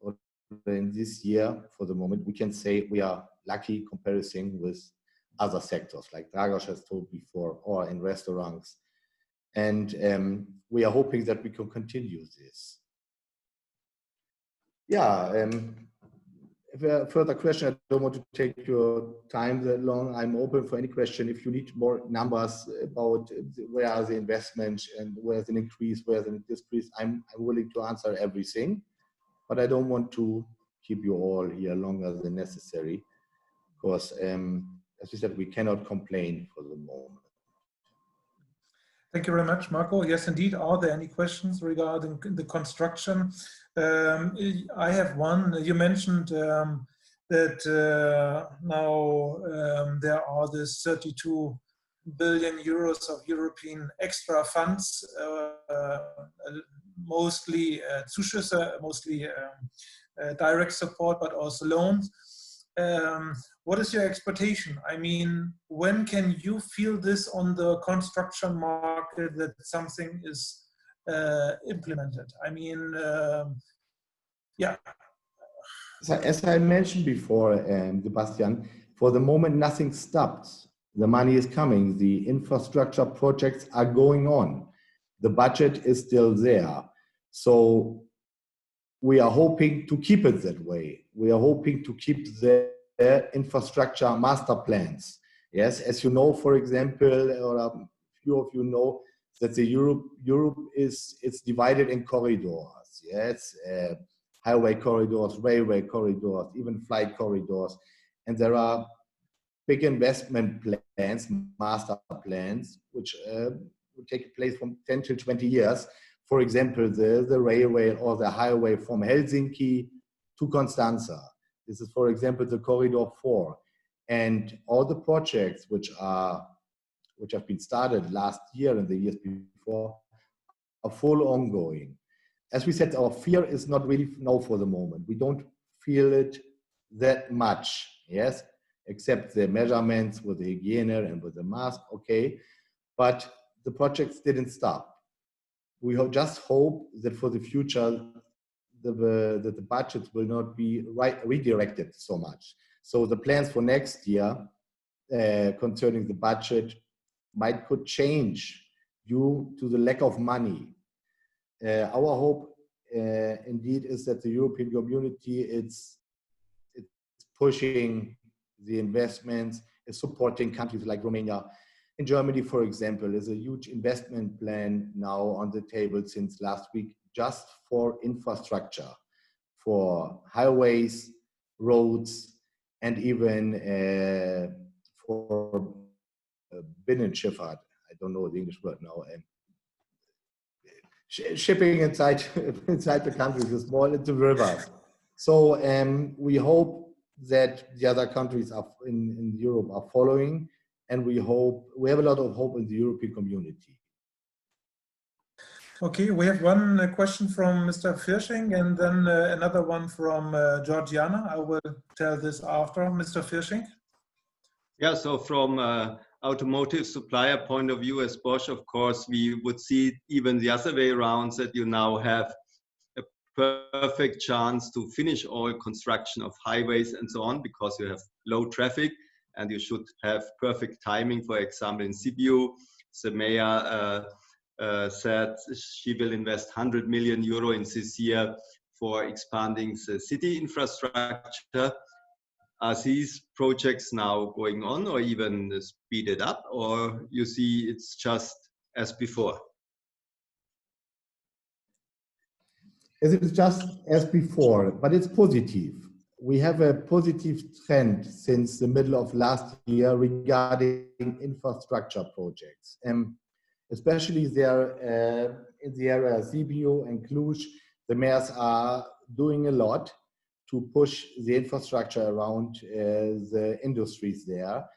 Speaker 9: or in this year, for the moment, we can say we are lucky comparison with other sectors, like Dragos has told before, or in restaurants. And we are hoping that we can continue this. Yeah, if you have further question, I don't want to take your time that long. I'm open for any question. If you need more numbers about where are the investments and where's an increase, where's an decrease, I'm willing to answer everything. But I don't want to keep you all here longer than necessary, because as we said, we cannot complain for the moment.
Speaker 1: Thank you very much, Marco. Yes, indeed. Are there any questions regarding the construction? I have one. You mentioned that now there are this 32 billion euros of European extra funds, mostly Zuschüsse, mostly direct support, but also loans. What is your expectation? I mean, when can you feel this on the construction market that something is implemented? I mean, yeah.
Speaker 9: So as I mentioned before, Sebastian, for the moment, nothing stops. The money is coming. The infrastructure projects are going on. The budget is still there. So we are hoping to keep it that way. We are hoping to keep the infrastructure master plans. Yes, as you know, for example, or a few of you know, that the Europe is divided in corridors. Yes, highway corridors, railway corridors, even flight corridors, and there are big investment plans, master plans, which will take place from 10 to 20 years. For example, the railway or the highway from Helsinki to Constanza. This is, for example, the Corridor 4. And all the projects which have been started last year and the years before are full ongoing. As we said, our fear is not really now for the moment. We don't feel it that much, yes, except the measurements with the hygiene and with the mask, okay. But the projects didn't stop. We just hope that for the future, that the budgets will not be redirected so much. So the plans for next year concerning the budget could change due to the lack of money. Our hope indeed is that the European community is pushing the investments, is supporting countries like Romania. In Germany, for example, is a huge investment plan now on the table since last week, just for infrastructure, for highways, roads, and even for Binnenschifffahrt. I don't know the English word now. Shipping inside the countries is more into rivers. So we hope that the other countries in Europe are following, and we have a lot of hope in the European community.
Speaker 1: Okay, we have one question from Mr. Firsching and then another one from Georgiana. I will tell this after. Mr. Firsching.
Speaker 7: Yeah, so from automotive supplier point of view as Bosch, of course, we would see even the other way around, that you now have a perfect chance to finish all construction of highways and so on, because you have low traffic and you should have perfect timing. For example, in Sibiu, the mayor said she will invest 100 million euro in this year for expanding the city infrastructure. Are these projects now going on or even speeded up, or you see it's just as before?
Speaker 9: It's just as before, but it's positive. We have a positive trend since the middle of last year regarding infrastructure projects. Especially there in the area of Sibiu and Cluj, the mayors are doing a lot to push the infrastructure around the industries there.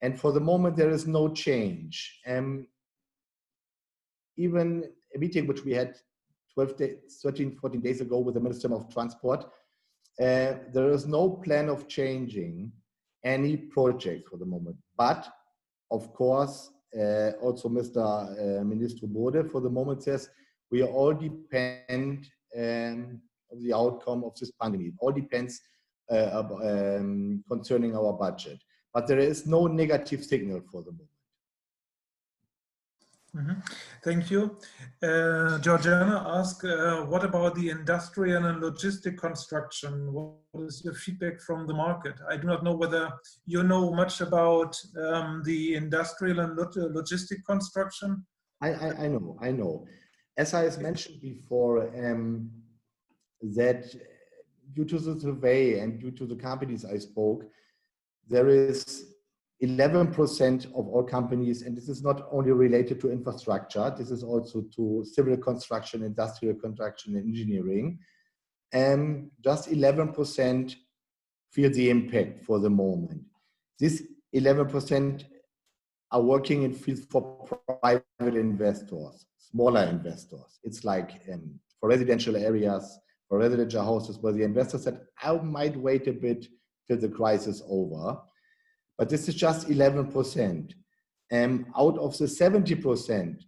Speaker 9: And for the moment, there is no change. Even a meeting which we had 13, 14 days ago with the Minister of Transport. There is no plan of changing any project for the moment. But, of course, also Mr. Minister Bode for the moment says we all depend on the outcome of this pandemic. It all depends concerning our budget. But there is no negative signal for the moment.
Speaker 1: Thank you. Georgiana asked, what about the industrial and logistic construction? What is your feedback from the market? I do not know whether you know much about the industrial and logistic construction.
Speaker 9: I know. As I mentioned before, that due to the survey and due to the companies I spoke, there is 11% of all companies, and this is not only related to infrastructure, this is also to civil construction, industrial construction, and engineering. Just 11% feel the impact for the moment. This 11% are working in fields for private investors, smaller investors. It's like for residential areas, for residential houses, where the investor said, I might wait a bit till the crisis is over. But this is just 11%. Out of the 70%,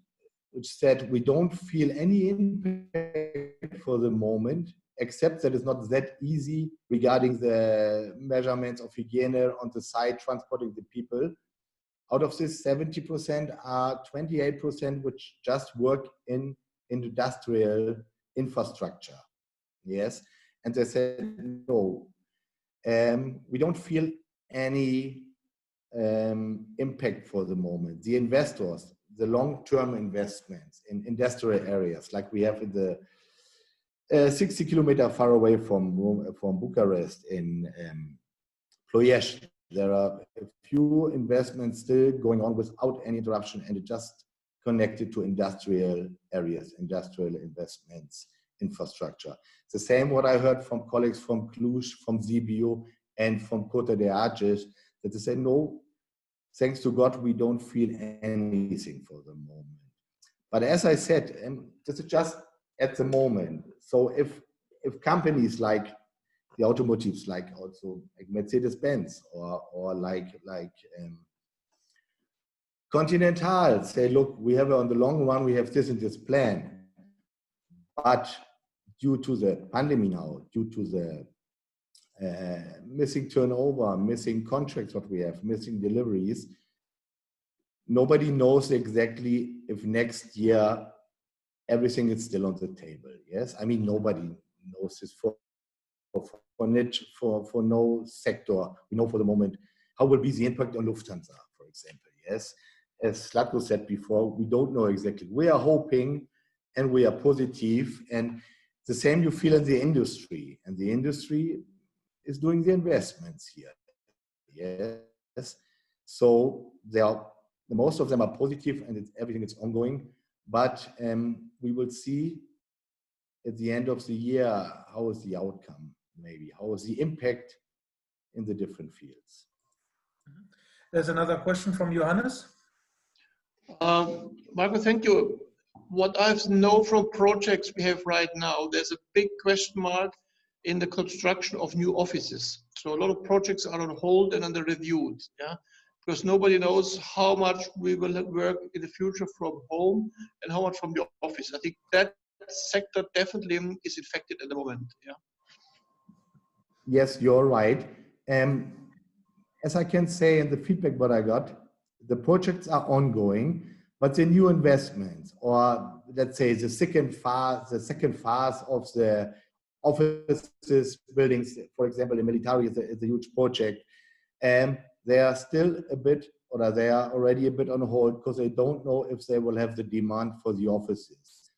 Speaker 9: which said we don't feel any impact for the moment, except that it's not that easy regarding the measurements of hygiene on the site, transporting the people. Out of this 70% are 28% which just work in industrial infrastructure. Yes, and they said, no, we don't feel any impact for the moment. The investors, the long-term investments in industrial areas, like we have in the 60 kilometers far away from Bucharest in Ploiești, there are a few investments still going on without any interruption, and it just connected to industrial areas, industrial investments, infrastructure. The same what I heard from colleagues from Cluj, from Sibiu, and from Kota de Argeș, that they say, no, thanks to God, we don't feel anything for the moment. But as I said, this is just at the moment. So if companies like the automotives, like also like Mercedes-Benz or like Continental say, look, we have on the long run, we have this and this plan. But due to the pandemic now, due to the missing turnover, missing contracts, what we have, missing deliveries, nobody knows exactly if next year everything is still on the table. Yes, I mean nobody knows this for no sector. We know for the moment how will be the impact on Lufthansa, for example. Yes, as Slatko said before, we don't know exactly. We are hoping and we are positive, and the same you feel in the industry, and the industry is doing the investments here. Yes, so most of them are positive, and everything is ongoing. But we will see at the end of the year how is the outcome, maybe how is the impact in the different fields.
Speaker 1: There's another question from Johannes.
Speaker 10: Marco, thank you. What I know from projects we have right now, there's a big question mark in the construction of new offices. So a lot of projects are on hold and under reviewed, yeah, because nobody knows how much we will work in the future from home and how much from the office. I think that sector definitely is affected at the moment. Yeah.
Speaker 9: Yes, you're right. As I can say in the feedback what I got, the projects are ongoing, but the new investments, or let's say the second phase of the offices, buildings, for example, the military is a huge project, and they are still a bit, or they are already a bit on hold because they don't know if they will have the demand for the offices.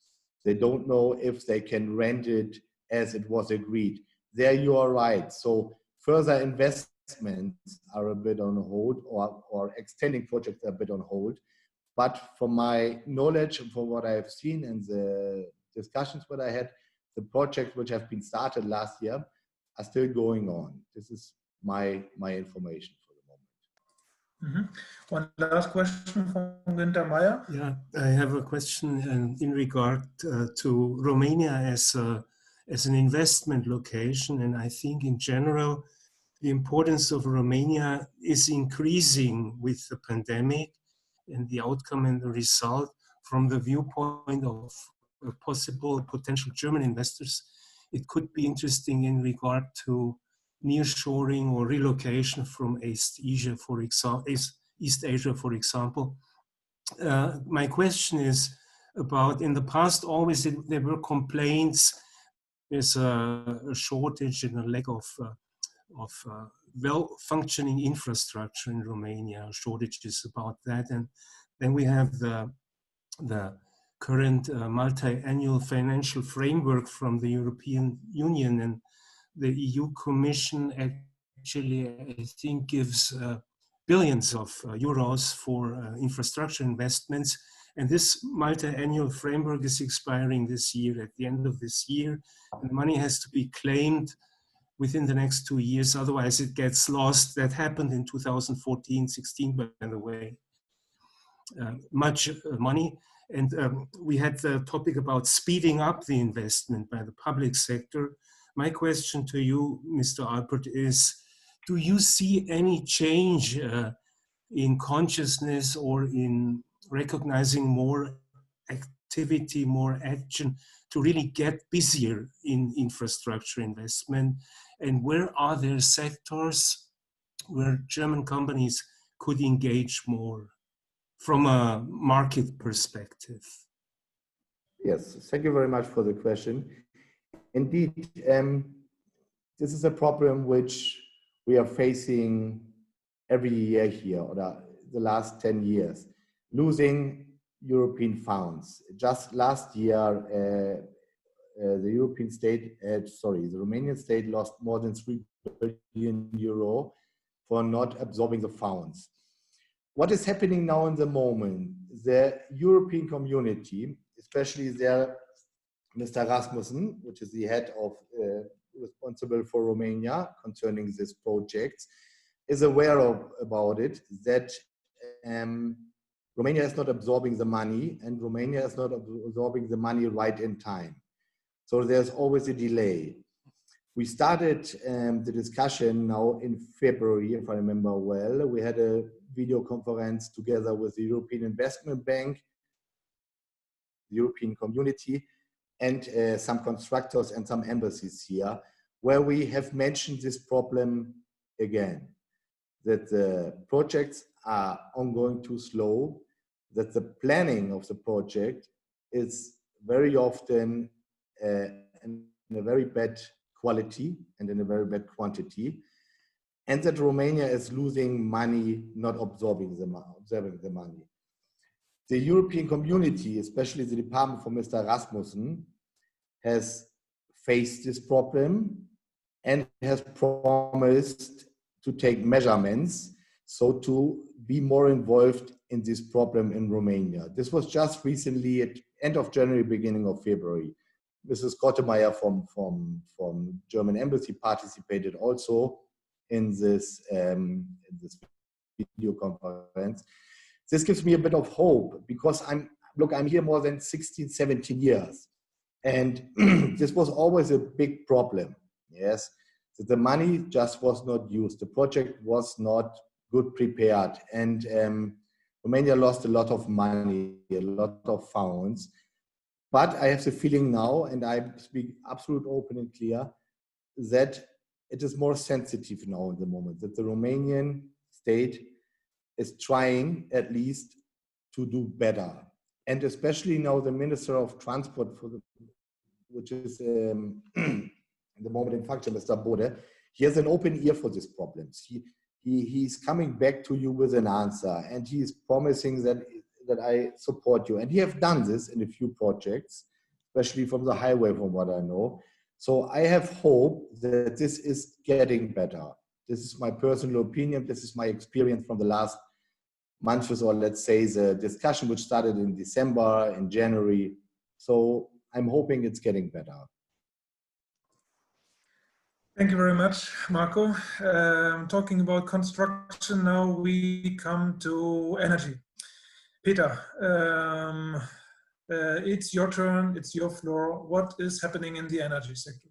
Speaker 9: They don't know if they can rent it as it was agreed. There you are right. So further investments are a bit on hold, or extending projects are a bit on hold. But from my knowledge and from what I have seen and the discussions that I had, the projects which have been started last year are still going on. This is my information for the
Speaker 1: One last question from Günther Meyer.
Speaker 11: Yeah, I have a question in regard to Romania as an investment location, and I think in general the importance of Romania is increasing with the pandemic and the outcome and the result from the viewpoint of possible potential German investors. It could be interesting in regard to nearshoring or relocation from East Asia, for example. My question is about, in the past, always there were complaints. There's a shortage and a lack of well-functioning infrastructure in Romania, shortages about that. And then we have the current multi-annual financial framework from the European Union, and the EU Commission actually, I think, gives billions of euros for infrastructure investments. And this multi-annual framework is expiring this year, at the end of this year. And the money has to be claimed within the next 2 years, otherwise it gets lost. That happened in 2014-16, by the way. Much money. And we had the topic about speeding up the investment by the public sector. My question to you, Mr. Alpert, is, do you see any change in consciousness or in recognizing more activity, more action to really get busier in infrastructure investment? And where are there sectors where German companies could engage more from a market perspective?
Speaker 9: Yes, thank you very much for the question. Indeed, this is a problem which we are facing every year here, or the last 10 years, losing European funds. Just last year, the Romanian state lost more than 3 billion euro for not absorbing the funds. What is happening now in the moment? The European community, especially their Mr. Rasmussen, which is the head of responsible for Romania concerning this project, is aware about it, that Romania is not absorbing the money, and Romania is not absorbing the money right in time. So there's always a delay. We started the discussion now in February, if I remember well. We had a video conference together with the European Investment Bank, the European Community, and some constructors and some embassies here, where we have mentioned this problem again, that the projects are ongoing too slow, that the planning of the project is very often in a very bad quality and in a very bad quantity, and that Romania is losing money, not absorbing the money. The European community, especially the department for Mr. Rasmussen, has faced this problem and has promised to take measurements so to be more involved in this problem in Romania. This was just recently at end of January, beginning of February. Mrs. Kottemeyer from German Embassy participated also in this video conference. This gives me a bit of hope, because I'm here more than 16, 17 years. And this was always a big problem, yes? That the money just was not used. The project was not good prepared. And Romania lost a lot of money, a lot of funds. But I have the feeling now, and I speak absolute open and clear, that it is more sensitive now in the moment, that the Romanian state is trying at least to do better. And especially now the Minister of Transport, which is in the moment in function, Mr. Bode, he has an open ear for these problems. He's coming back to you with an answer, and he's promising that I support you. And he have done this in a few projects, especially from the highway, from what I know. So I have hope that this is getting better. This is my personal opinion. This is my experience from the last months, or let's say the discussion which started in December, in January. So I'm hoping it's getting better.
Speaker 1: Thank you very much, Marco. Talking about construction now, we come to energy. Peter, it's your turn, it's your floor. What is happening in the energy sector?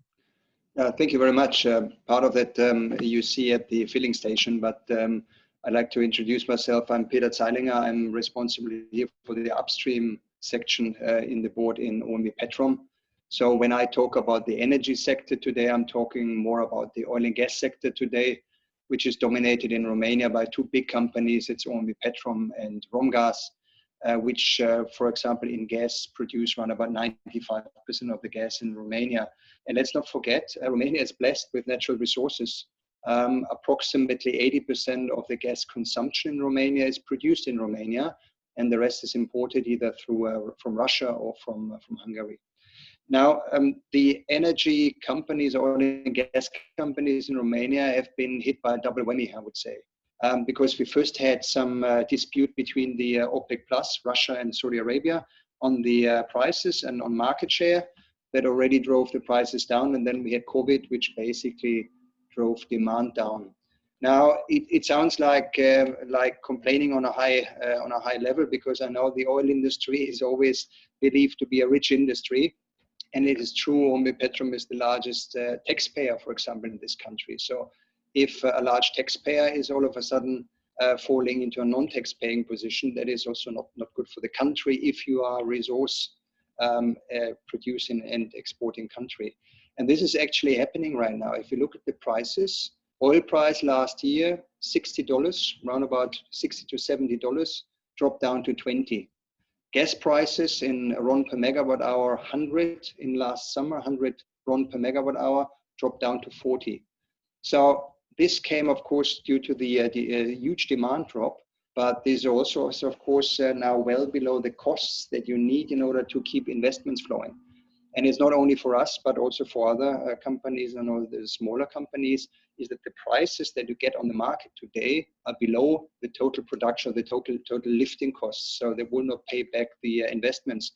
Speaker 12: Thank you very much. Part of that you see at the filling station, but I'd like to introduce myself. I'm Peter Zeilinger. I'm responsible here for the upstream section in the board in OMV Petrom. So when I talk about the energy sector today, I'm talking more about the oil and gas sector today, which is dominated in Romania by two big companies. It's OMV Petrom and Romgas, which, for example, in gas produce around about 95% of the gas in Romania. And let's not forget, Romania is blessed with natural resources. Approximately 80% of the gas consumption in Romania is produced in Romania, and the rest is imported either through from Russia or from Hungary. Now, the energy companies, oil and gas companies in Romania have been hit by a double whammy, I would say, because we first had some dispute between the OPEC Plus, Russia and Saudi Arabia, on the prices and on market share that already drove the prices down. And then we had COVID, which basically drove demand down. Now, it sounds like complaining on a high level, because I know the oil industry is always believed to be a rich industry. And it is true, OMV Petrom is the largest taxpayer, for example, in this country. So if a large taxpayer is all of a sudden falling into a non-tax paying position, that is also not good for the country if you are a resource producing and exporting country. And this is actually happening right now. If you look at the prices, oil price last year, $60, around about $60 to $70, dropped down to 20. Gas prices in RON per megawatt hour, 100 in last summer, 100 RON per megawatt hour, dropped down to 40. So this came, of course, due to the huge demand drop, but this also is, of course, now well below the costs that you need in order to keep investments flowing. And it's not only for us, but also for other companies and all the smaller companies, is that the prices that you get on the market today are below the total production, the total lifting costs. So they will not pay back the investments.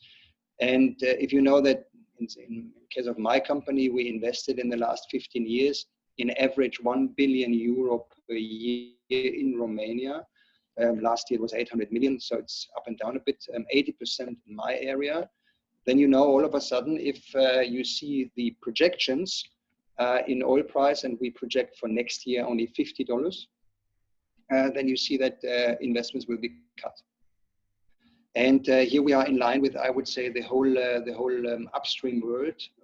Speaker 12: And if you know that in case of my company, we invested in the last 15 years in average 1 billion euro per year in Romania. Last year it was 800 million, so it's up and down a bit, 80% in my area. Then you know all of a sudden, if you see the projections in oil price, and we project for next year only $50, then you see that investments will be cut. And here we are in line with, I would say, the whole upstream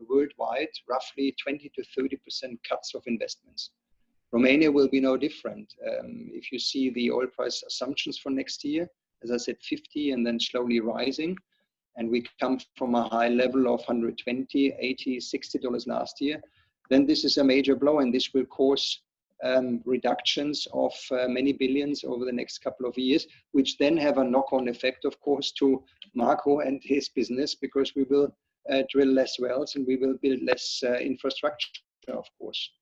Speaker 12: worldwide, roughly 20 to 30% cuts of investments. Romania will be no different. If you see the oil price assumptions for next year, as I said, 50 and then slowly rising. And we come from a high level of 120, 80, $60 last year, then this is a major blow, and this will cause reductions of many billions over the next couple of years, which then have a knock-on effect, of course, to Marco and his business, because we will drill less wells and we will build less infrastructure, of course.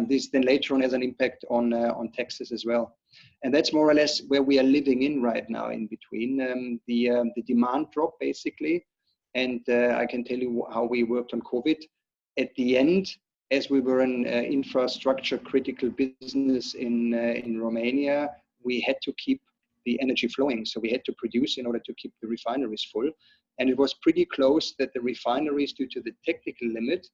Speaker 12: This then later on has an impact on taxes as well. And that's more or less where we are living in right now, in between the demand drop, basically. And I can tell you how we worked on COVID. At the end, as we were an infrastructure critical business in Romania, we had to keep the energy flowing. So we had to produce in order to keep the refineries full. And it was pretty close that the refineries, due to the technical limit,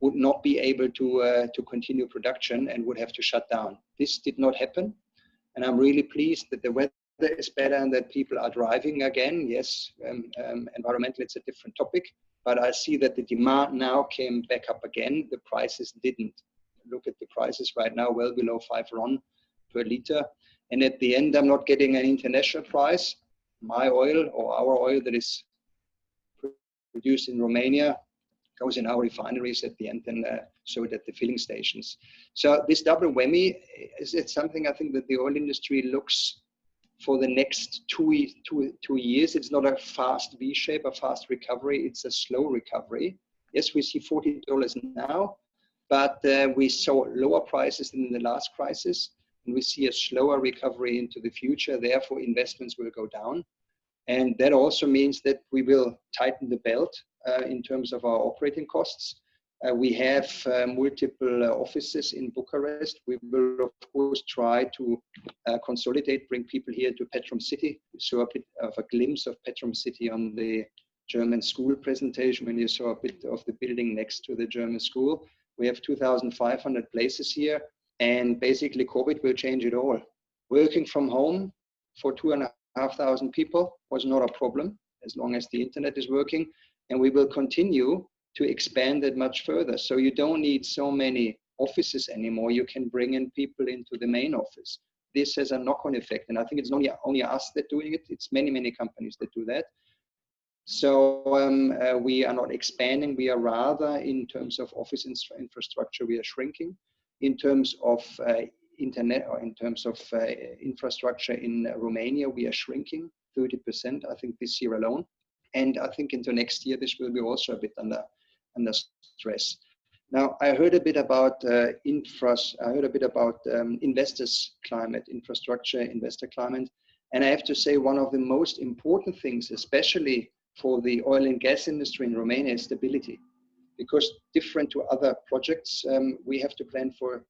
Speaker 12: would not be able to continue production and would have to shut down. This did not happen. And I'm really pleased that the weather is better and that people are driving again. Yes, environmentally it's a different topic, but I see that the demand now came back up again. The prices didn't. Look at the prices right now, well below 5 RON per liter. And at the end, I'm not getting an international price. My oil or our oil that is produced in Romania goes in our refineries at the end and sold at the filling stations. So this double whammy is something I think that the oil industry looks for the next two years. It's not a fast V-shape, a fast recovery. It's a slow recovery. Yes, we see $40 now, but we saw lower prices than in the last crisis. And we see a slower recovery into the future. Therefore, investments will go down. And that also means that we will tighten the belt in terms of our operating costs. We have multiple offices in Bucharest. We will, of course, try to consolidate, bring people here to Petrom City. You saw a bit of a glimpse of Petrom City on the German school presentation when you saw a bit of the building next to the German school. We have 2,500 places here, and basically COVID will change it all. Working from home for 2,500 people was not a problem as long as the internet is working, and we will continue to expand it much further. So you don't need so many offices anymore. You can bring in people into the main office. This has a knock-on effect, and I think it's only us that doing it. It's many companies that do that. So we are not expanding. We are rather, in terms of office infrastructure, we are shrinking. In terms of internet, or in terms of infrastructure in Romania, we are shrinking 30%, I think, this year alone. And I think into next year, this will be also a bit under stress. Now, I heard a bit about investors' climate, infrastructure, investor climate. And I have to say, one of the most important things, especially for the oil and gas industry in Romania, is stability. Because different to other projects, we have to plan for,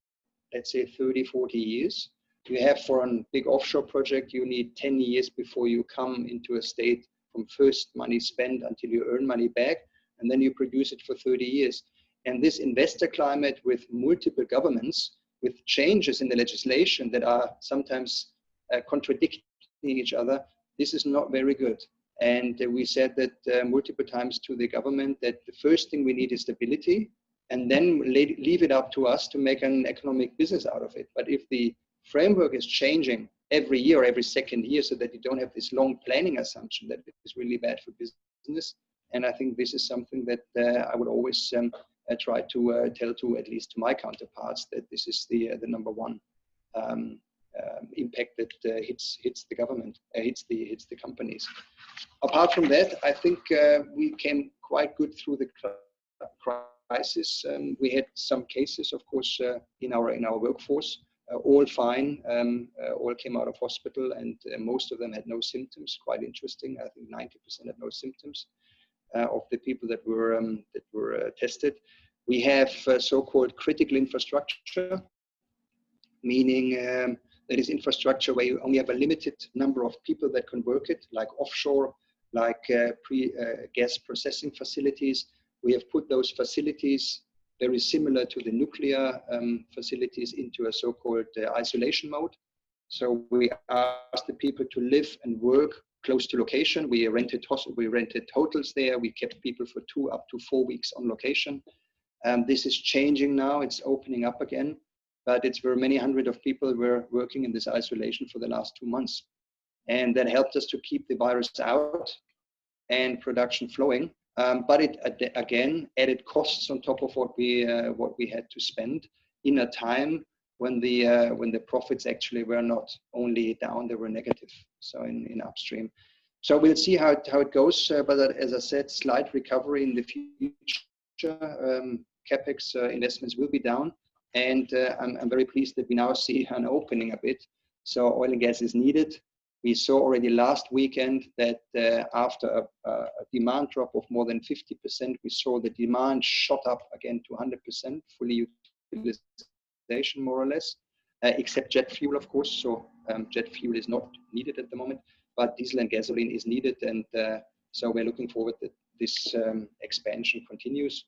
Speaker 12: let's say, 30, 40 years. You have for a big offshore project, you need 10 years before you come into a state from first money spent until you earn money back, and then you produce it for 30 years. And this investor climate with multiple governments, with changes in the legislation that are sometimes contradicting each other, this is not very good. And we said that multiple times to the government that the first thing we need is stability, and then leave it up to us to make an economic business out of it. But if the framework is changing every year, every second year, so that you don't have this long planning assumption, that is really bad for business. And I think this is something that I would always try to tell to, at least to my counterparts, that this is the number one impact that hits the government, hits the companies. Apart from that, I think we came quite good through the crisis. We had some cases, of course, in our workforce. All fine, all came out of hospital, and most of them had no symptoms. Quite interesting. I think 90% had no symptoms of the people that were tested. We have so-called critical infrastructure, meaning that is infrastructure where you only have a limited number of people that can work it, like offshore, like gas processing facilities. We have put those facilities very similar to the nuclear facilities into a so-called isolation mode. So we asked the people to live and work close to location. We rented hotels there. We kept people for 2 up to 4 weeks on location. This is changing now. It's opening up again, but it's where many hundred of people were working in this isolation for the last 2 months. And that helped us to keep the virus out and production flowing. But it again added costs on top of what we had to spend in a time when the profits actually were not only down, they were negative. So in upstream. So we'll see how it goes. But as I said, slight recovery in the future. CapEx investments will be down, and I'm very pleased that we now see an opening a bit. So oil and gas is needed. We saw already last weekend that after a demand drop of more than 50%, we saw the demand shot up again to 100%, fully utilization more or less, except jet fuel, of course. So jet fuel is not needed at the moment, but diesel and gasoline is needed. And so we're looking forward that this expansion continues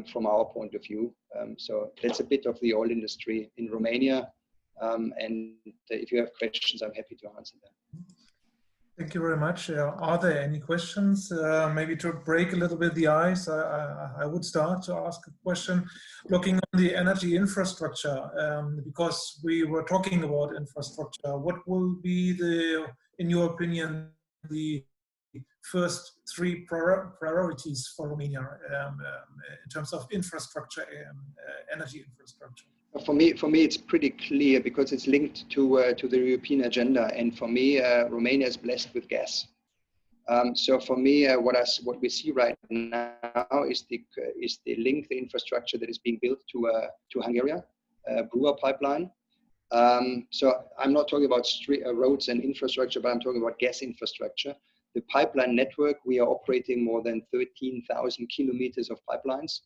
Speaker 12: from our point of view. So that's a bit of the oil industry in Romania. And if you have questions, I'm happy to answer them.
Speaker 1: Thank you very much. Are there any questions? Maybe to break a little bit the ice, I would start to ask a question looking on the energy infrastructure, because we were talking about infrastructure. What will be in your opinion, the first 3 priorities for Romania in terms of infrastructure, energy infrastructure?
Speaker 12: For me, it's pretty clear because it's linked to the European agenda, and for me, Romania is blessed with gas. So for me, what we see right now is the link, the infrastructure that is being built to Hungary, Brewer pipeline. So I'm not talking about roads and infrastructure, but I'm talking about gas infrastructure. The pipeline network, we are operating more than 13,000 kilometers of pipelines.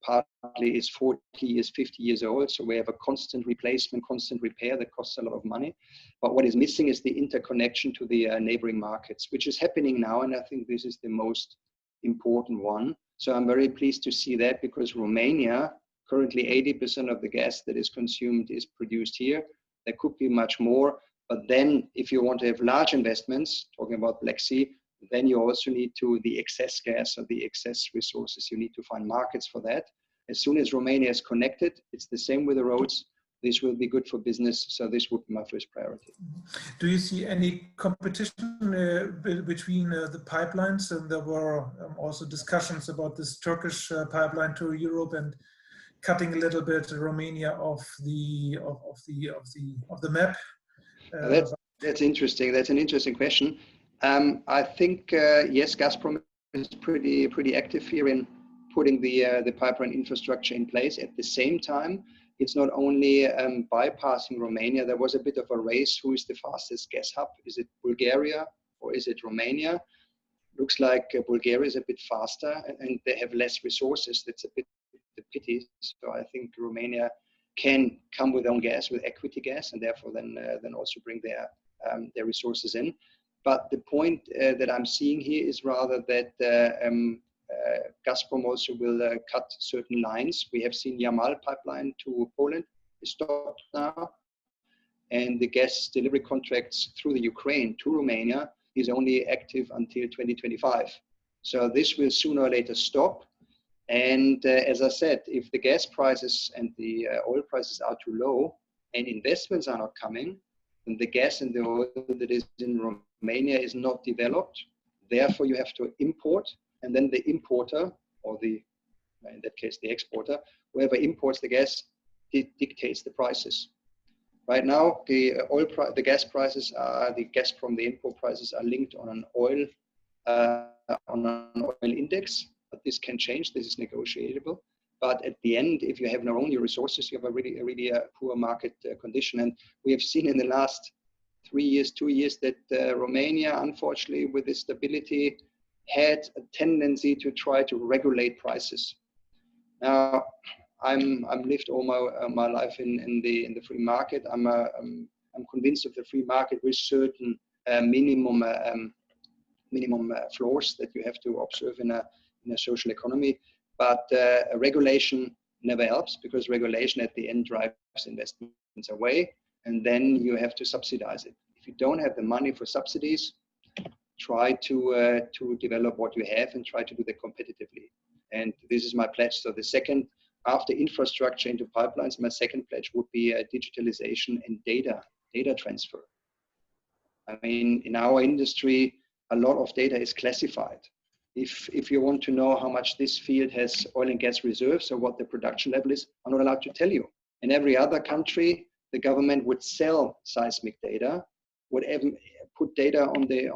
Speaker 12: partly is 40 years, 50 years old. So we have a constant replacement, constant repair that costs a lot of money. But what is missing is the interconnection to the neighboring markets, which is happening now. And I think this is the most important one. So I'm very pleased to see that, because Romania, currently 80% of the gas that is consumed is produced here. There could be much more. But then if you want to have large investments, talking about Black Sea, then you also need the excess gas or the excess resources. You need to find markets for that. As soon as Romania is connected, it's the same with the roads. This will be good for business. So this would be my first priority.
Speaker 1: Do you see any competition between the pipelines? And there were also discussions about this Turkish pipeline to Europe and cutting a little bit Romania off the map.
Speaker 12: That's interesting. That's an interesting question. I think yes, Gazprom is pretty active here in putting the pipeline infrastructure in place. At the same time, it's not only bypassing Romania. There was a bit of a race: who is the fastest gas hub? Is it Bulgaria or is it Romania? Looks like Bulgaria is a bit faster, and they have less resources. That's a bit the pity. So I think Romania can come with own gas, with equity gas, and therefore then also bring their resources in. But the point that I'm seeing here is rather that Gazprom also will cut certain lines. We have seen Yamal pipeline to Poland is stopped now, and the gas delivery contracts through the Ukraine to Romania is only active until 2025. So this will sooner or later stop. And as I said, if the gas prices and the oil prices are too low and investments are not coming, then the gas and the oil that is in Romania is not developed. Therefore, you have to import, and then the importer, or in that case, the exporter, whoever imports the gas, dictates the prices. Right now, the gas prices are, the gas from the import prices are linked on an oil index. But this can change. This is negotiable. But at the end, if you have no only resources, you have a really poor market condition. And we have seen in the last 2 years, that Romania, unfortunately, with its stability, had a tendency to try to regulate prices. Now, I'm lived all my life in the free market. I'm convinced of the free market with certain minimum floors that you have to observe in a social economy, but a regulation never helps, because regulation at the end drives investments away, and then you have to subsidize it. If you don't have the money for subsidies, try to develop what you have and try to do that competitively. And this is my pledge. So the second, after infrastructure into pipelines, my second pledge would be digitalization and data transfer. I mean, in our industry, a lot of data is classified. If you want to know how much this field has oil and gas reserves or what the production level is, I'm not allowed to tell you. In every other country, the government would sell seismic data, would even put data on the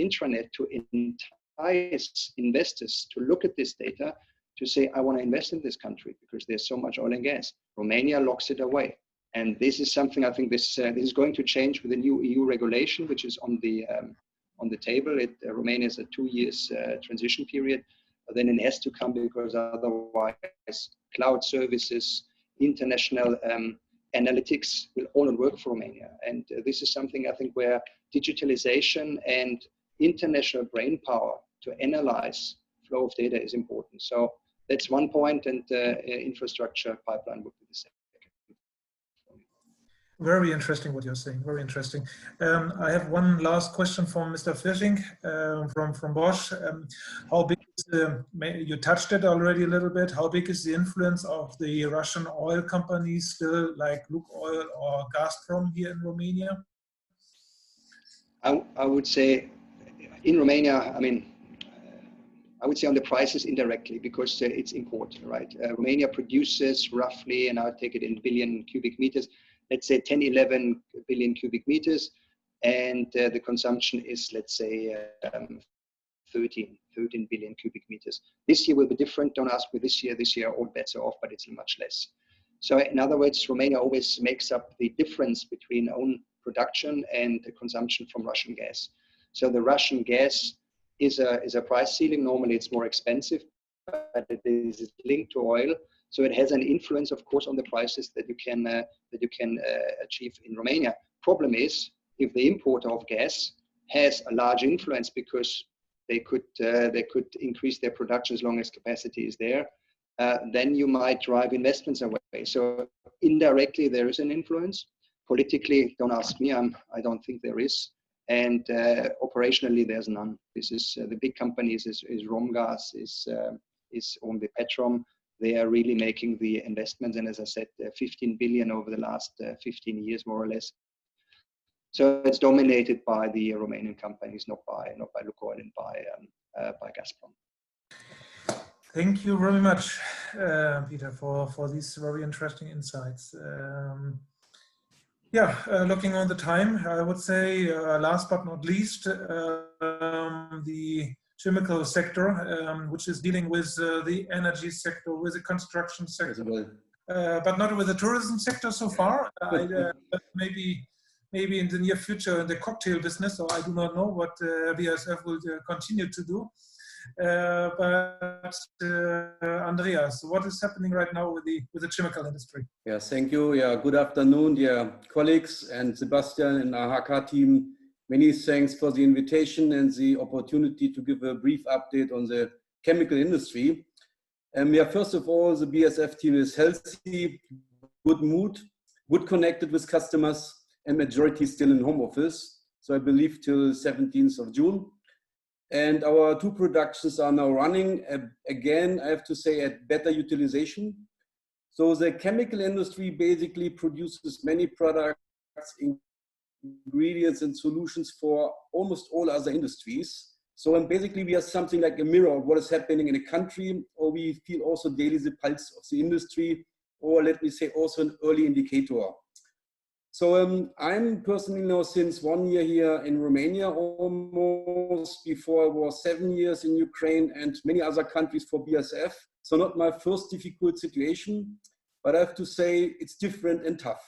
Speaker 12: intranet to entice investors to look at this data, to say, I want to invest in this country because there's so much oil and gas. Romania locks it away. And this is something I think this is going to change with the new EU regulation, which is on the table. Romania is a 2 years transition period, but then it has to come, because otherwise cloud services, international analytics will all not work for Romania. And this is something I think where digitalization and international brain power to analyze flow of data is important. So that's one point, and infrastructure pipeline would be the same.
Speaker 1: Very interesting what you're saying, very interesting. I have one last question from Mr. Fishing from Bosch. How big is you touched it already a little bit, how big is the influence of the Russian oil companies still, like Lukoil or Gazprom here in Romania?
Speaker 12: I would say in Romania, I would say on the prices indirectly, because it's important, right? Romania produces roughly, and I'll take it in billion cubic meters, let's say 10, 11 billion cubic meters, and the consumption is, let's say, 13 billion cubic meters. This year will be different. Don't ask me this year all bets are off, but it's much less. So in other words, Romania always makes up the difference between own production and the consumption from Russian gas. So the Russian gas is a price ceiling. Normally it's more expensive, but it is linked to oil. So it has an influence, of course, on the prices that you can achieve in Romania. Problem is, if the importer of gas has a large influence because they could increase their production as long as capacity is there, then you might drive investments away. So indirectly there is an influence. Politically, don't ask me. I don't think there is. And operationally, there's none. This is the big companies. Is Romgas, is owned by Petrom. They are really making the investments, and as I said, 15 billion over the last 15 years, more or less. So it's dominated by the Romanian companies, not by Lukoil and by Gazprom.
Speaker 1: Thank you very much, Peter, for these very interesting insights. Looking on the time, I would say last but not least, the chemical sector, which is dealing with the energy sector, with the construction sector, but not with the tourism sector so far. Maybe in the near future in the cocktail business, so I do not know what BASF will continue to do. But Andreas, what is happening right now with the chemical industry?
Speaker 5: Yeah, thank you. Yeah, good afternoon, dear colleagues, and Sebastian and AHK team. Many thanks for the invitation and the opportunity to give a brief update on the chemical industry. First of all, the BASF team is healthy, good mood, good connected with customers, and majority still in home office. So I believe till 17th of June. And our two productions are now running, again, I have to say, at better utilization. So the chemical industry basically produces many products, ingredients and solutions for almost all other industries. So basically we are something like a mirror of what is happening in a country, or we feel also daily the pulse of the industry, or let me say also an early indicator. So I'm personally now since 1 year here in Romania, almost. Before I was 7 years in Ukraine and many other countries for BASF. So not my first difficult situation, but I have to say it's different and tough.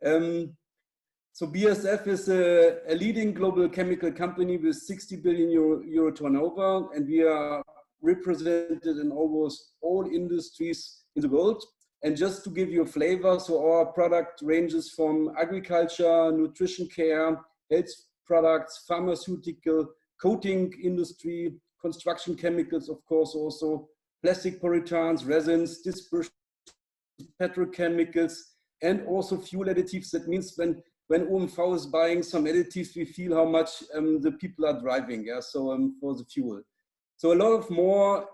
Speaker 5: So BASF is a leading global chemical company with 60 billion euro turnover, and we are represented in almost all industries in the world. And just to give you a flavor, so our product ranges from agriculture, nutrition care, health products, pharmaceutical, coating industry, construction chemicals, of course, also plastic polyurethanes, resins, dispersions, petrochemicals, and also fuel additives. That means when OMV is buying some additives, we feel how much the people are driving, for the fuel. So a lot of more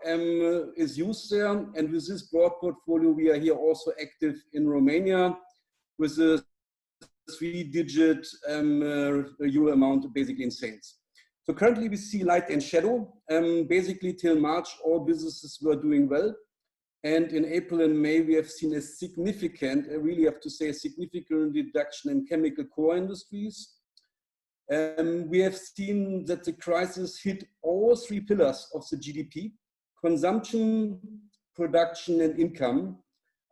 Speaker 5: is used there, and with this broad portfolio, we are here also active in Romania with a 3-digit euro amount basically in sales. So currently we see light and shadow. Basically till March, all businesses were doing well. And in April and May, we have seen a significant, I really have to say, a significant reduction in chemical core industries. We have seen that the crisis hit all 3 pillars of the GDP: consumption, production, and income.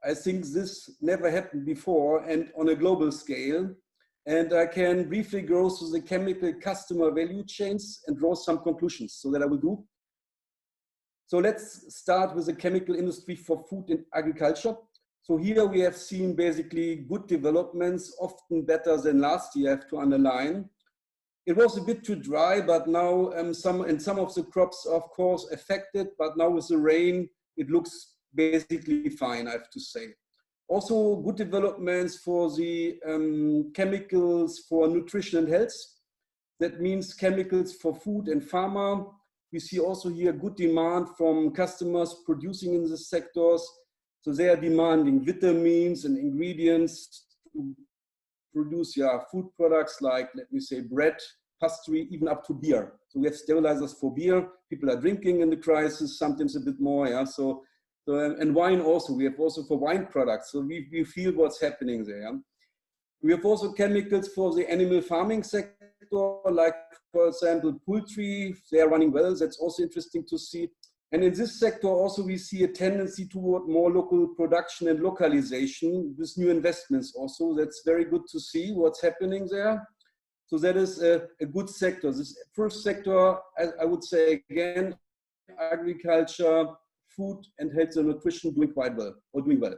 Speaker 5: I think this never happened before and on a global scale. And I can briefly go through the chemical customer value chains and draw some conclusions, so that I will do. So let's start with the chemical industry for food and agriculture. So here we have seen basically good developments, often better than last year, I have to underline. It was a bit too dry, but now some of the crops, of course, affected, but now with the rain, it looks basically fine, I have to say. Also good developments for the chemicals for nutrition and health. That means chemicals for food and pharma. We see also here good demand from customers producing in the sectors. So they are demanding vitamins and ingredients to produce food products like, let me say, bread, pastry, even up to beer. So we have stabilizers for beer. People are drinking in the crisis, sometimes a bit more. And wine also. We have also for wine products. So we feel what's happening there. We have also chemicals for the animal farming sector, like, for example, poultry. They are running well. That's also interesting to see. And in this sector also we see a tendency toward more local production and localization with new investments also. That's very good to see what's happening there. So that is a good sector. This first sector, I would say again, agriculture, food and health and nutrition doing quite well, or doing well.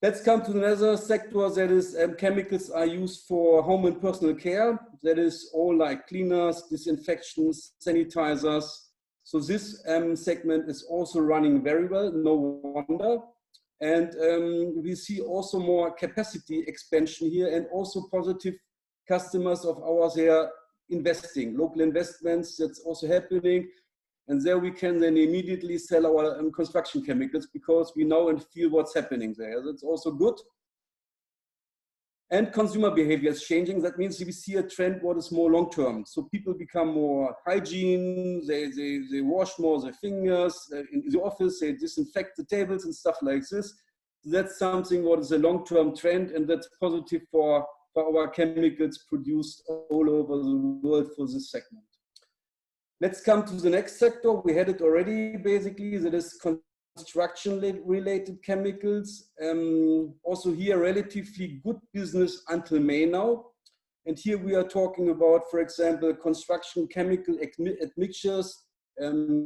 Speaker 5: Let's come to another sector, that is chemicals are used for home and personal care. That is all like cleaners, disinfections, sanitizers. So this segment is also running very well, no wonder. And we see also more capacity expansion here, and also positive customers of ours here investing, local investments, that's also happening. And there we can then immediately sell our construction chemicals, because we know and feel what's happening there. That's also good. And consumer behavior is changing. That means we see a trend what is more long-term. So people become more hygiene, they wash more their fingers. In the office, they disinfect the tables and stuff like this. So that's something what is a long-term trend, and that's positive for our chemicals produced all over the world for this segment. Let's come to the next sector. We had it already, basically, that is construction-related chemicals. Also here, relatively good business until May now. And here we are talking about, for example, construction chemical admixtures,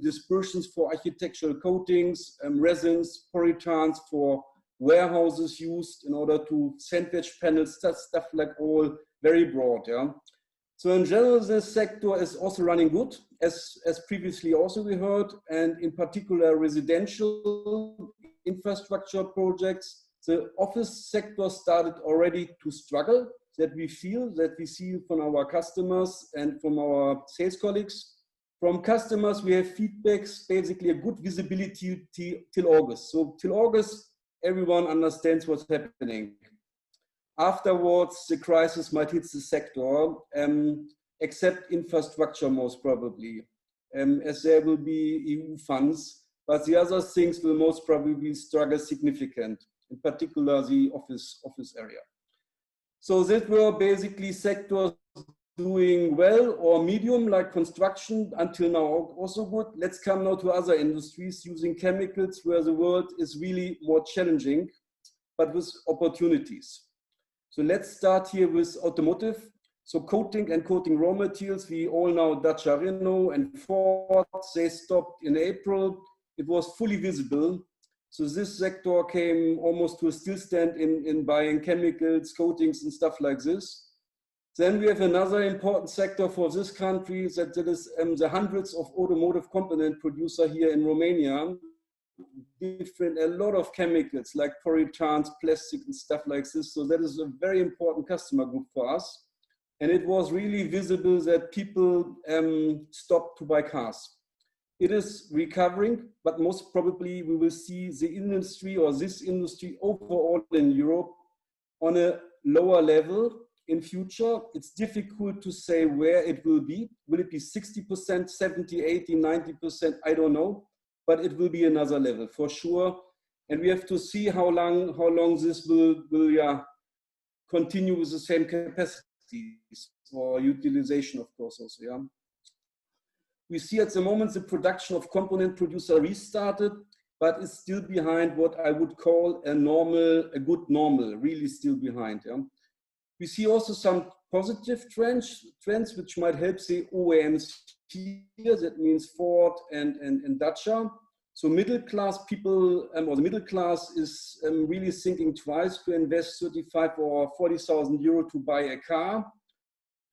Speaker 5: dispersions for architectural coatings, resins, polyurethanes for warehouses used in order to sandwich panels, stuff like all very broad. Yeah. So in general, this sector is also running good, as previously also we heard, and in particular residential infrastructure projects. The office sector started already to struggle, that we feel, that we see from our customers and from our sales colleagues. From customers, we have feedbacks, basically a good visibility till August. So till August, everyone understands what's happening. Afterwards, the crisis might hit the sector, except infrastructure most probably, as there will be EU funds, but the other things will most probably struggle significant, in particular the office area. So that were basically sectors doing well or medium, like construction, until now also good. Let's come now to other industries using chemicals where the world is really more challenging, but with opportunities. So let's start here with automotive. So coating and coating raw materials, we all know Dacia, Renault and Ford, they stopped in April. It was fully visible. So this sector came almost to a stillstand in buying chemicals, coatings and stuff like this. Then we have another important sector for this country, that is the hundreds of automotive component producers here in Romania. A lot of chemicals like polyurethanes, plastic and stuff like this. So that is a very important customer group for us. And it was really visible that people stopped to buy cars. It is recovering, but most probably we will see the industry or this industry overall in Europe on a lower level in future. It's difficult to say where it will be. Will it be 60%, 70, 80, 90%? I don't know. But it will be another level for sure. And we have to see how long this will continue with the same capacities or utilization, of course, also. Yeah. We see at the moment the production of component producer restarted, but it's still behind what I would call a good normal, really still behind. Yeah. We see also some positive trends which might help the OEMs here. That means Ford and Dacia. So middle class people, or the middle class is really thinking twice to invest 35 or 40,000 euro to buy a car.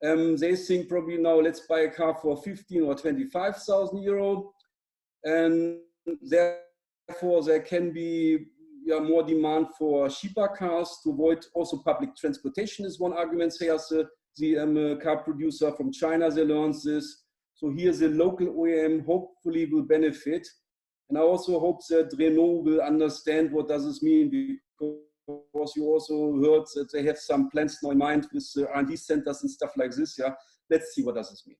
Speaker 5: They think probably now let's buy a car for 15 or 25,000 euro. And therefore there can be more demand for cheaper cars to avoid also public transportation is one argument. Say as the car producer from China, they learned this. So here the local OEM hopefully will benefit. And I also hope that Renault will understand what does this mean, because you also heard that they have some plans now in mind with R&D centers and stuff like this. Yeah, let's see what does this mean.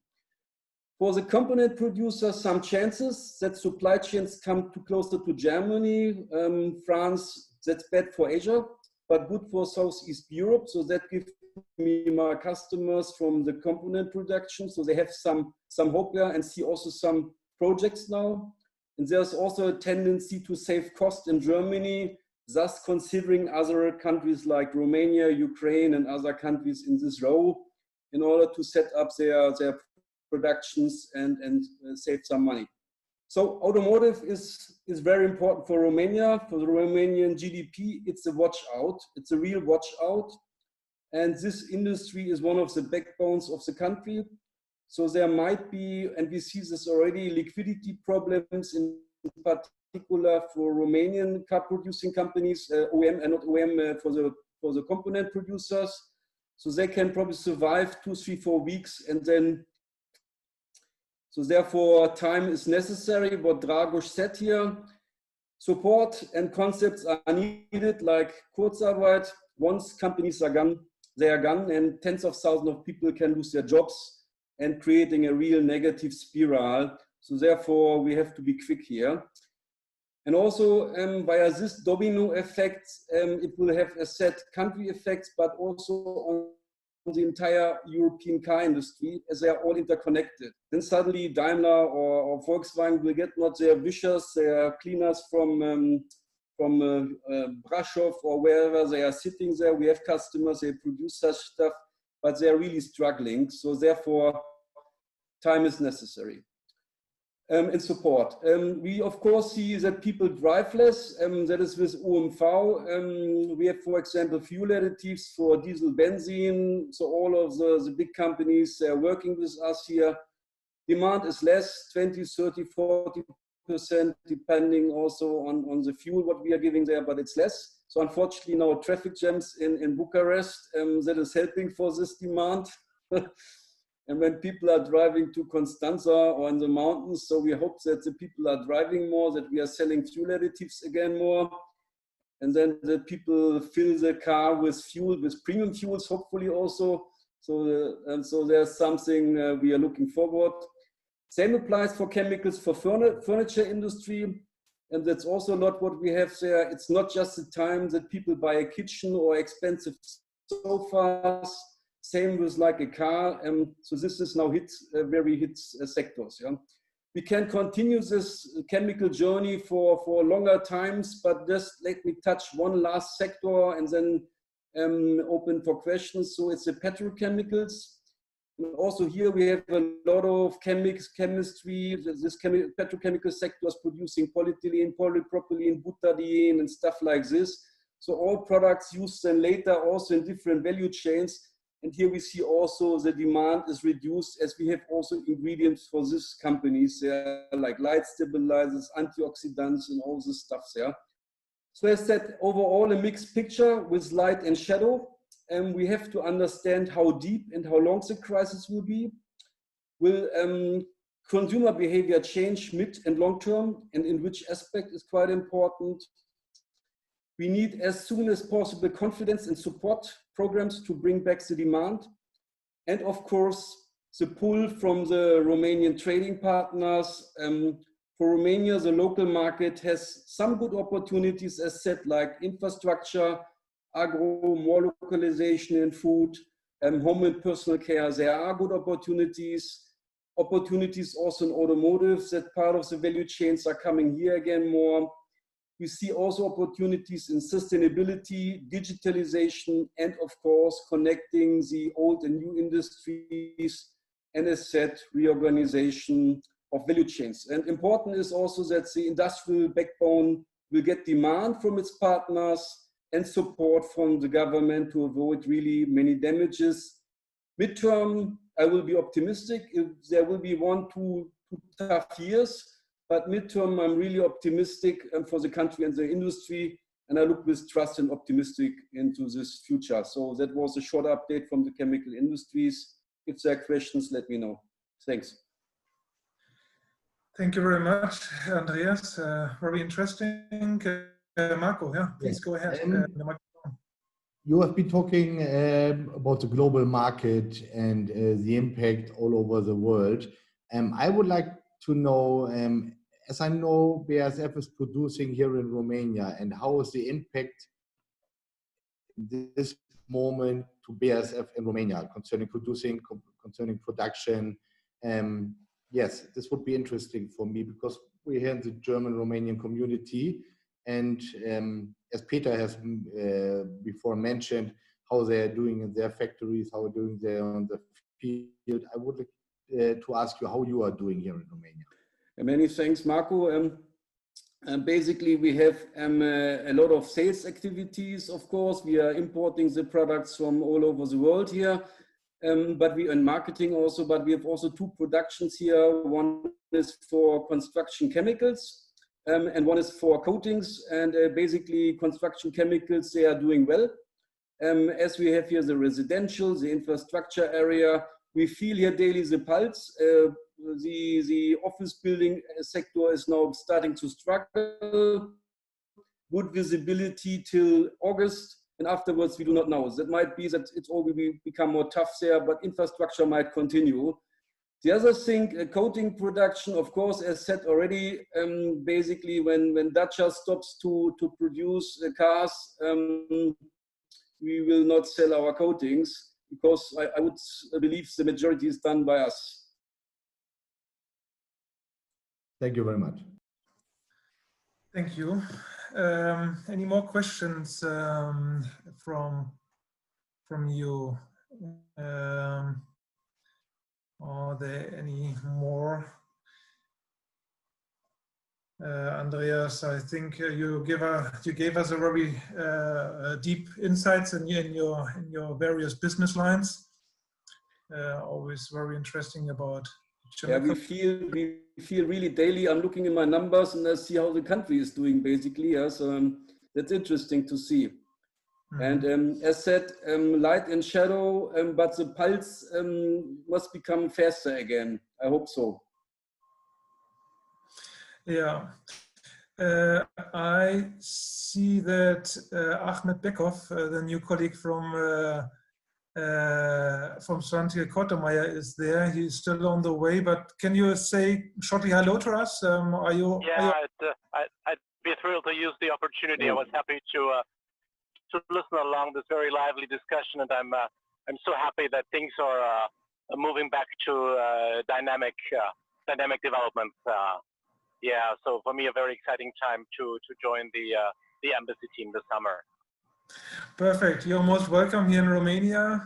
Speaker 5: For the component producers, some chances that supply chains come closer to Germany, France. That's bad for Asia, but good for Southeast Europe. So that gives me my customers from the component production. So they have some hope there and see also some projects now. And there's also a tendency to save cost in Germany, thus considering other countries like Romania, Ukraine, and other countries in this row in order to set up their productions and save some money. So automotive is very important for Romania, for the Romanian GDP. It's a watch out. It's a real watch out. And this industry is one of the backbones of the country. So there might be, and we see this already, liquidity problems in particular for Romanian car producing companies, OEM and not OEM for the component producers. So they can probably survive 2, 3, 4 weeks, and then, so therefore time is necessary. What Dragoš said here, support and concepts are needed, like Kurzarbeit. Once companies are gone, they are gone, and tens of thousands of people can lose their jobs, and creating a real negative spiral. So therefore we have to be quick here. And also via this domino effect, it will have a set country effects, but also on the entire European car industry, as they are all interconnected. Then suddenly Daimler or Volkswagen will get not their wishers, their cleaners from Brasov or wherever they are sitting there. We have customers, they produce such stuff, but they are really struggling. So therefore, time is necessary. In support. We of course see that people drive less, that is with OMV. We have, for example, fuel additives for diesel, benzene. So all of the big companies are working with us here. Demand is less, 20, 30, 40%, depending also on the fuel, what we are giving there, but it's less. So unfortunately now traffic jams in Bucharest, that is helping for this demand. And when people are driving to Constanza or in the mountains, so we hope that the people are driving more, that we are selling fuel additives again more, and then the people fill the car with fuel, with premium fuels, hopefully also. So there's something we are looking forward. Same applies for chemicals for furniture industry, and that's also not what we have there. It's not just the time that people buy a kitchen or expensive sofas. Same with like a car, so this is now very hit sectors. Yeah? We can continue this chemical journey for longer times, but just let me touch one last sector and then open for questions. So it's the petrochemicals. And also here we have a lot of chemistry. This petrochemical sector is producing polyethylene, polypropylene, butadiene, and stuff like this. So all products used then later also in different value chains. And here we see also the demand is reduced as we have also ingredients for these companies, like light stabilizers, antioxidants, and all this stuff there. So as said, overall a mixed picture with light and shadow. And we have to understand how deep and how long the crisis will be. Will consumer behavior change mid and long term, and in which aspect is quite important. We need as soon as possible confidence and support programs to bring back the demand. And of course, the pull from the Romanian trading partners. For Romania, the local market has some good opportunities, as said, like infrastructure, agro, more localization in food, home and personal care. There are good opportunities. Opportunities also in automotive, that part of the value chains are coming here again more. We see also opportunities in sustainability, digitalization, and of course, connecting the old and new industries, and as said, reorganization of value chains. And important is also that the industrial backbone will get demand from its partners and support from the government to avoid really many damages. Midterm, I will be optimistic. If there will be 1, 2 tough years, but midterm, I'm really optimistic for the country and the industry, and I look with trust and optimistic into this future. So that was a short update from the chemical industries. If there are questions, let me know. Thanks.
Speaker 1: Thank you very much, Andreas. Very interesting. Marco, yeah, please go ahead.
Speaker 9: You have been talking about the global market and the impact all over the world. I would like to know, as I know BASF is producing here in Romania, and how is the impact in this moment to BASF in Romania concerning producing, concerning production? Yes, this would be interesting for me because we're here in the German-Romanian community, and as Peter has before mentioned, how they are doing in their factories, how they're doing there on the field. I would like to ask you how you are doing here in Romania.
Speaker 5: Many thanks, Marco. Basically, we have a lot of sales activities, of course. We are importing the products from all over the world here, but we in marketing also, but we have also two productions here. One is for construction chemicals, and one is for coatings. And basically, construction chemicals, they are doing well. As we have here the residential, the infrastructure area, we feel here daily the pulse. The office building sector is now starting to struggle. Good visibility till August, and afterwards we do not know. That might be that it's all will become more tough there, but infrastructure might continue. The other thing, coating production, of course, as said already, basically when Dacia stops to produce cars, we will not sell our coatings, because I would believe the majority is done by us.
Speaker 9: Thank you very much.
Speaker 1: Thank you. Any more questions from you? Are there any more? Andreas, I think you gave us a very deep insights in your various business lines. Always very interesting about.
Speaker 5: Yeah, we feel really daily. I'm looking in my numbers and I see how the country is doing basically. Yeah, so that's interesting to see. Mm-hmm. And as said, light and shadow, but the pulse must become faster again. I hope so.
Speaker 1: Yeah, I see that Ahmed Bekov, the new colleague from Stand der Dinge is there. He's still on the way, but can you say shortly hello to us? Are you?
Speaker 13: Yeah, I'd be thrilled to use the opportunity. I was happy to listen along this very lively discussion, and I'm so happy that things are moving back to dynamic development. Yeah, so for me, a very exciting time to join the embassy team this summer.
Speaker 1: Perfect. You're most welcome here in Romania.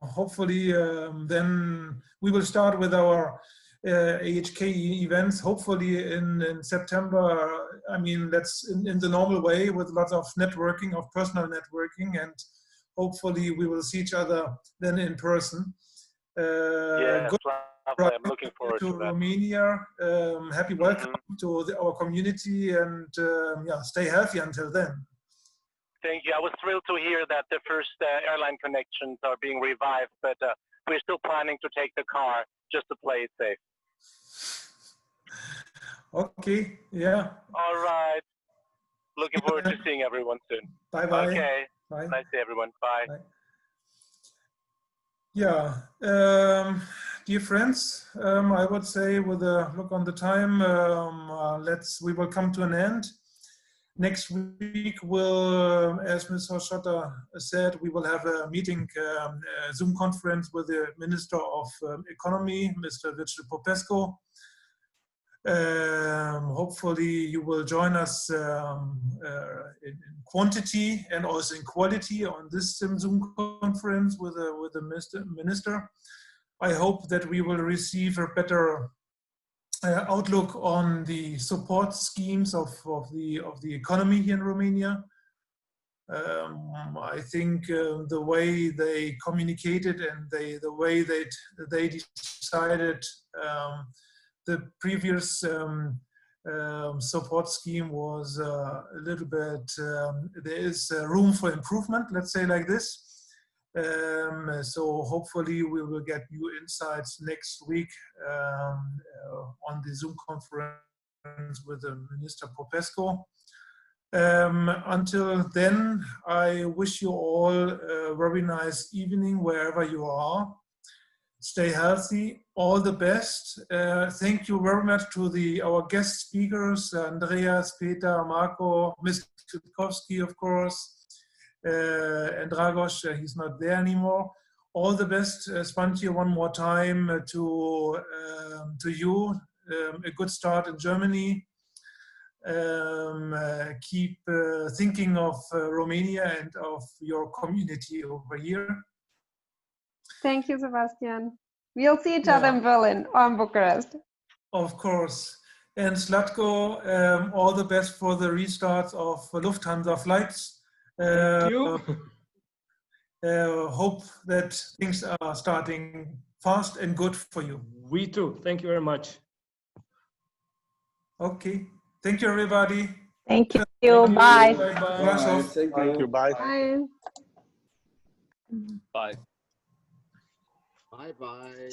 Speaker 1: Hopefully, then we will start with our AHK events. Hopefully in September. I mean, that's in the normal way with lots of networking, of personal networking, and hopefully we will see each other then in person.
Speaker 13: Yeah, I'm looking forward to that.
Speaker 1: Romania. Happy welcome to our community, and yeah, stay healthy until then.
Speaker 13: Thank you. I was thrilled to hear that the first airline connections are being revived, but we're still planning to take the car just to play it safe.
Speaker 1: Okay, yeah.
Speaker 13: All right. Looking forward to seeing everyone soon.
Speaker 1: Bye-bye.
Speaker 13: Okay.
Speaker 1: Bye.
Speaker 13: Nice to see everyone. Bye.
Speaker 1: Bye. Yeah. Dear friends, I would say with a look on the time, we will come to an end. Next week, as Mr. Schotter said, we will have a meeting, Zoom conference with the Minister of Economy, Mr. Victor Popescu. Hopefully you will join us in quantity and also in quality on this Zoom conference with the Minister. I hope that we will receive a better outlook on the support schemes of the economy here in Romania. I think the way they communicated and the way they decided the previous support scheme was a little bit, there is room for improvement, let's say like this. So hopefully we will get new insights next week on the Zoom conference with the Minister Popescu. Until then, I wish you all a very nice evening wherever you are. Stay healthy, all the best. Thank you very much to our guest speakers, Andreas, Peter, Marco, Mr. Kwiatkowski, of course. And Dragos, he's not there anymore. All the best, Svante, one more time to you. A good start in Germany. Keep thinking of Romania and of your community over here.
Speaker 3: Thank you, Sebastian. We'll see each other in Berlin or in Bucharest.
Speaker 1: Of course. And Zlatko, all the best for the restart of Lufthansa flights.
Speaker 4: Thank you.
Speaker 1: Hope that things are starting fast and good for you.
Speaker 4: We too. Thank you very much.
Speaker 1: Okay. Thank you, everybody.
Speaker 3: Thank you.
Speaker 4: Thank
Speaker 3: Bye.
Speaker 4: Bye bye.
Speaker 5: Bye.
Speaker 14: Thank you. Bye.
Speaker 3: Bye.
Speaker 14: Bye.
Speaker 7: Bye bye.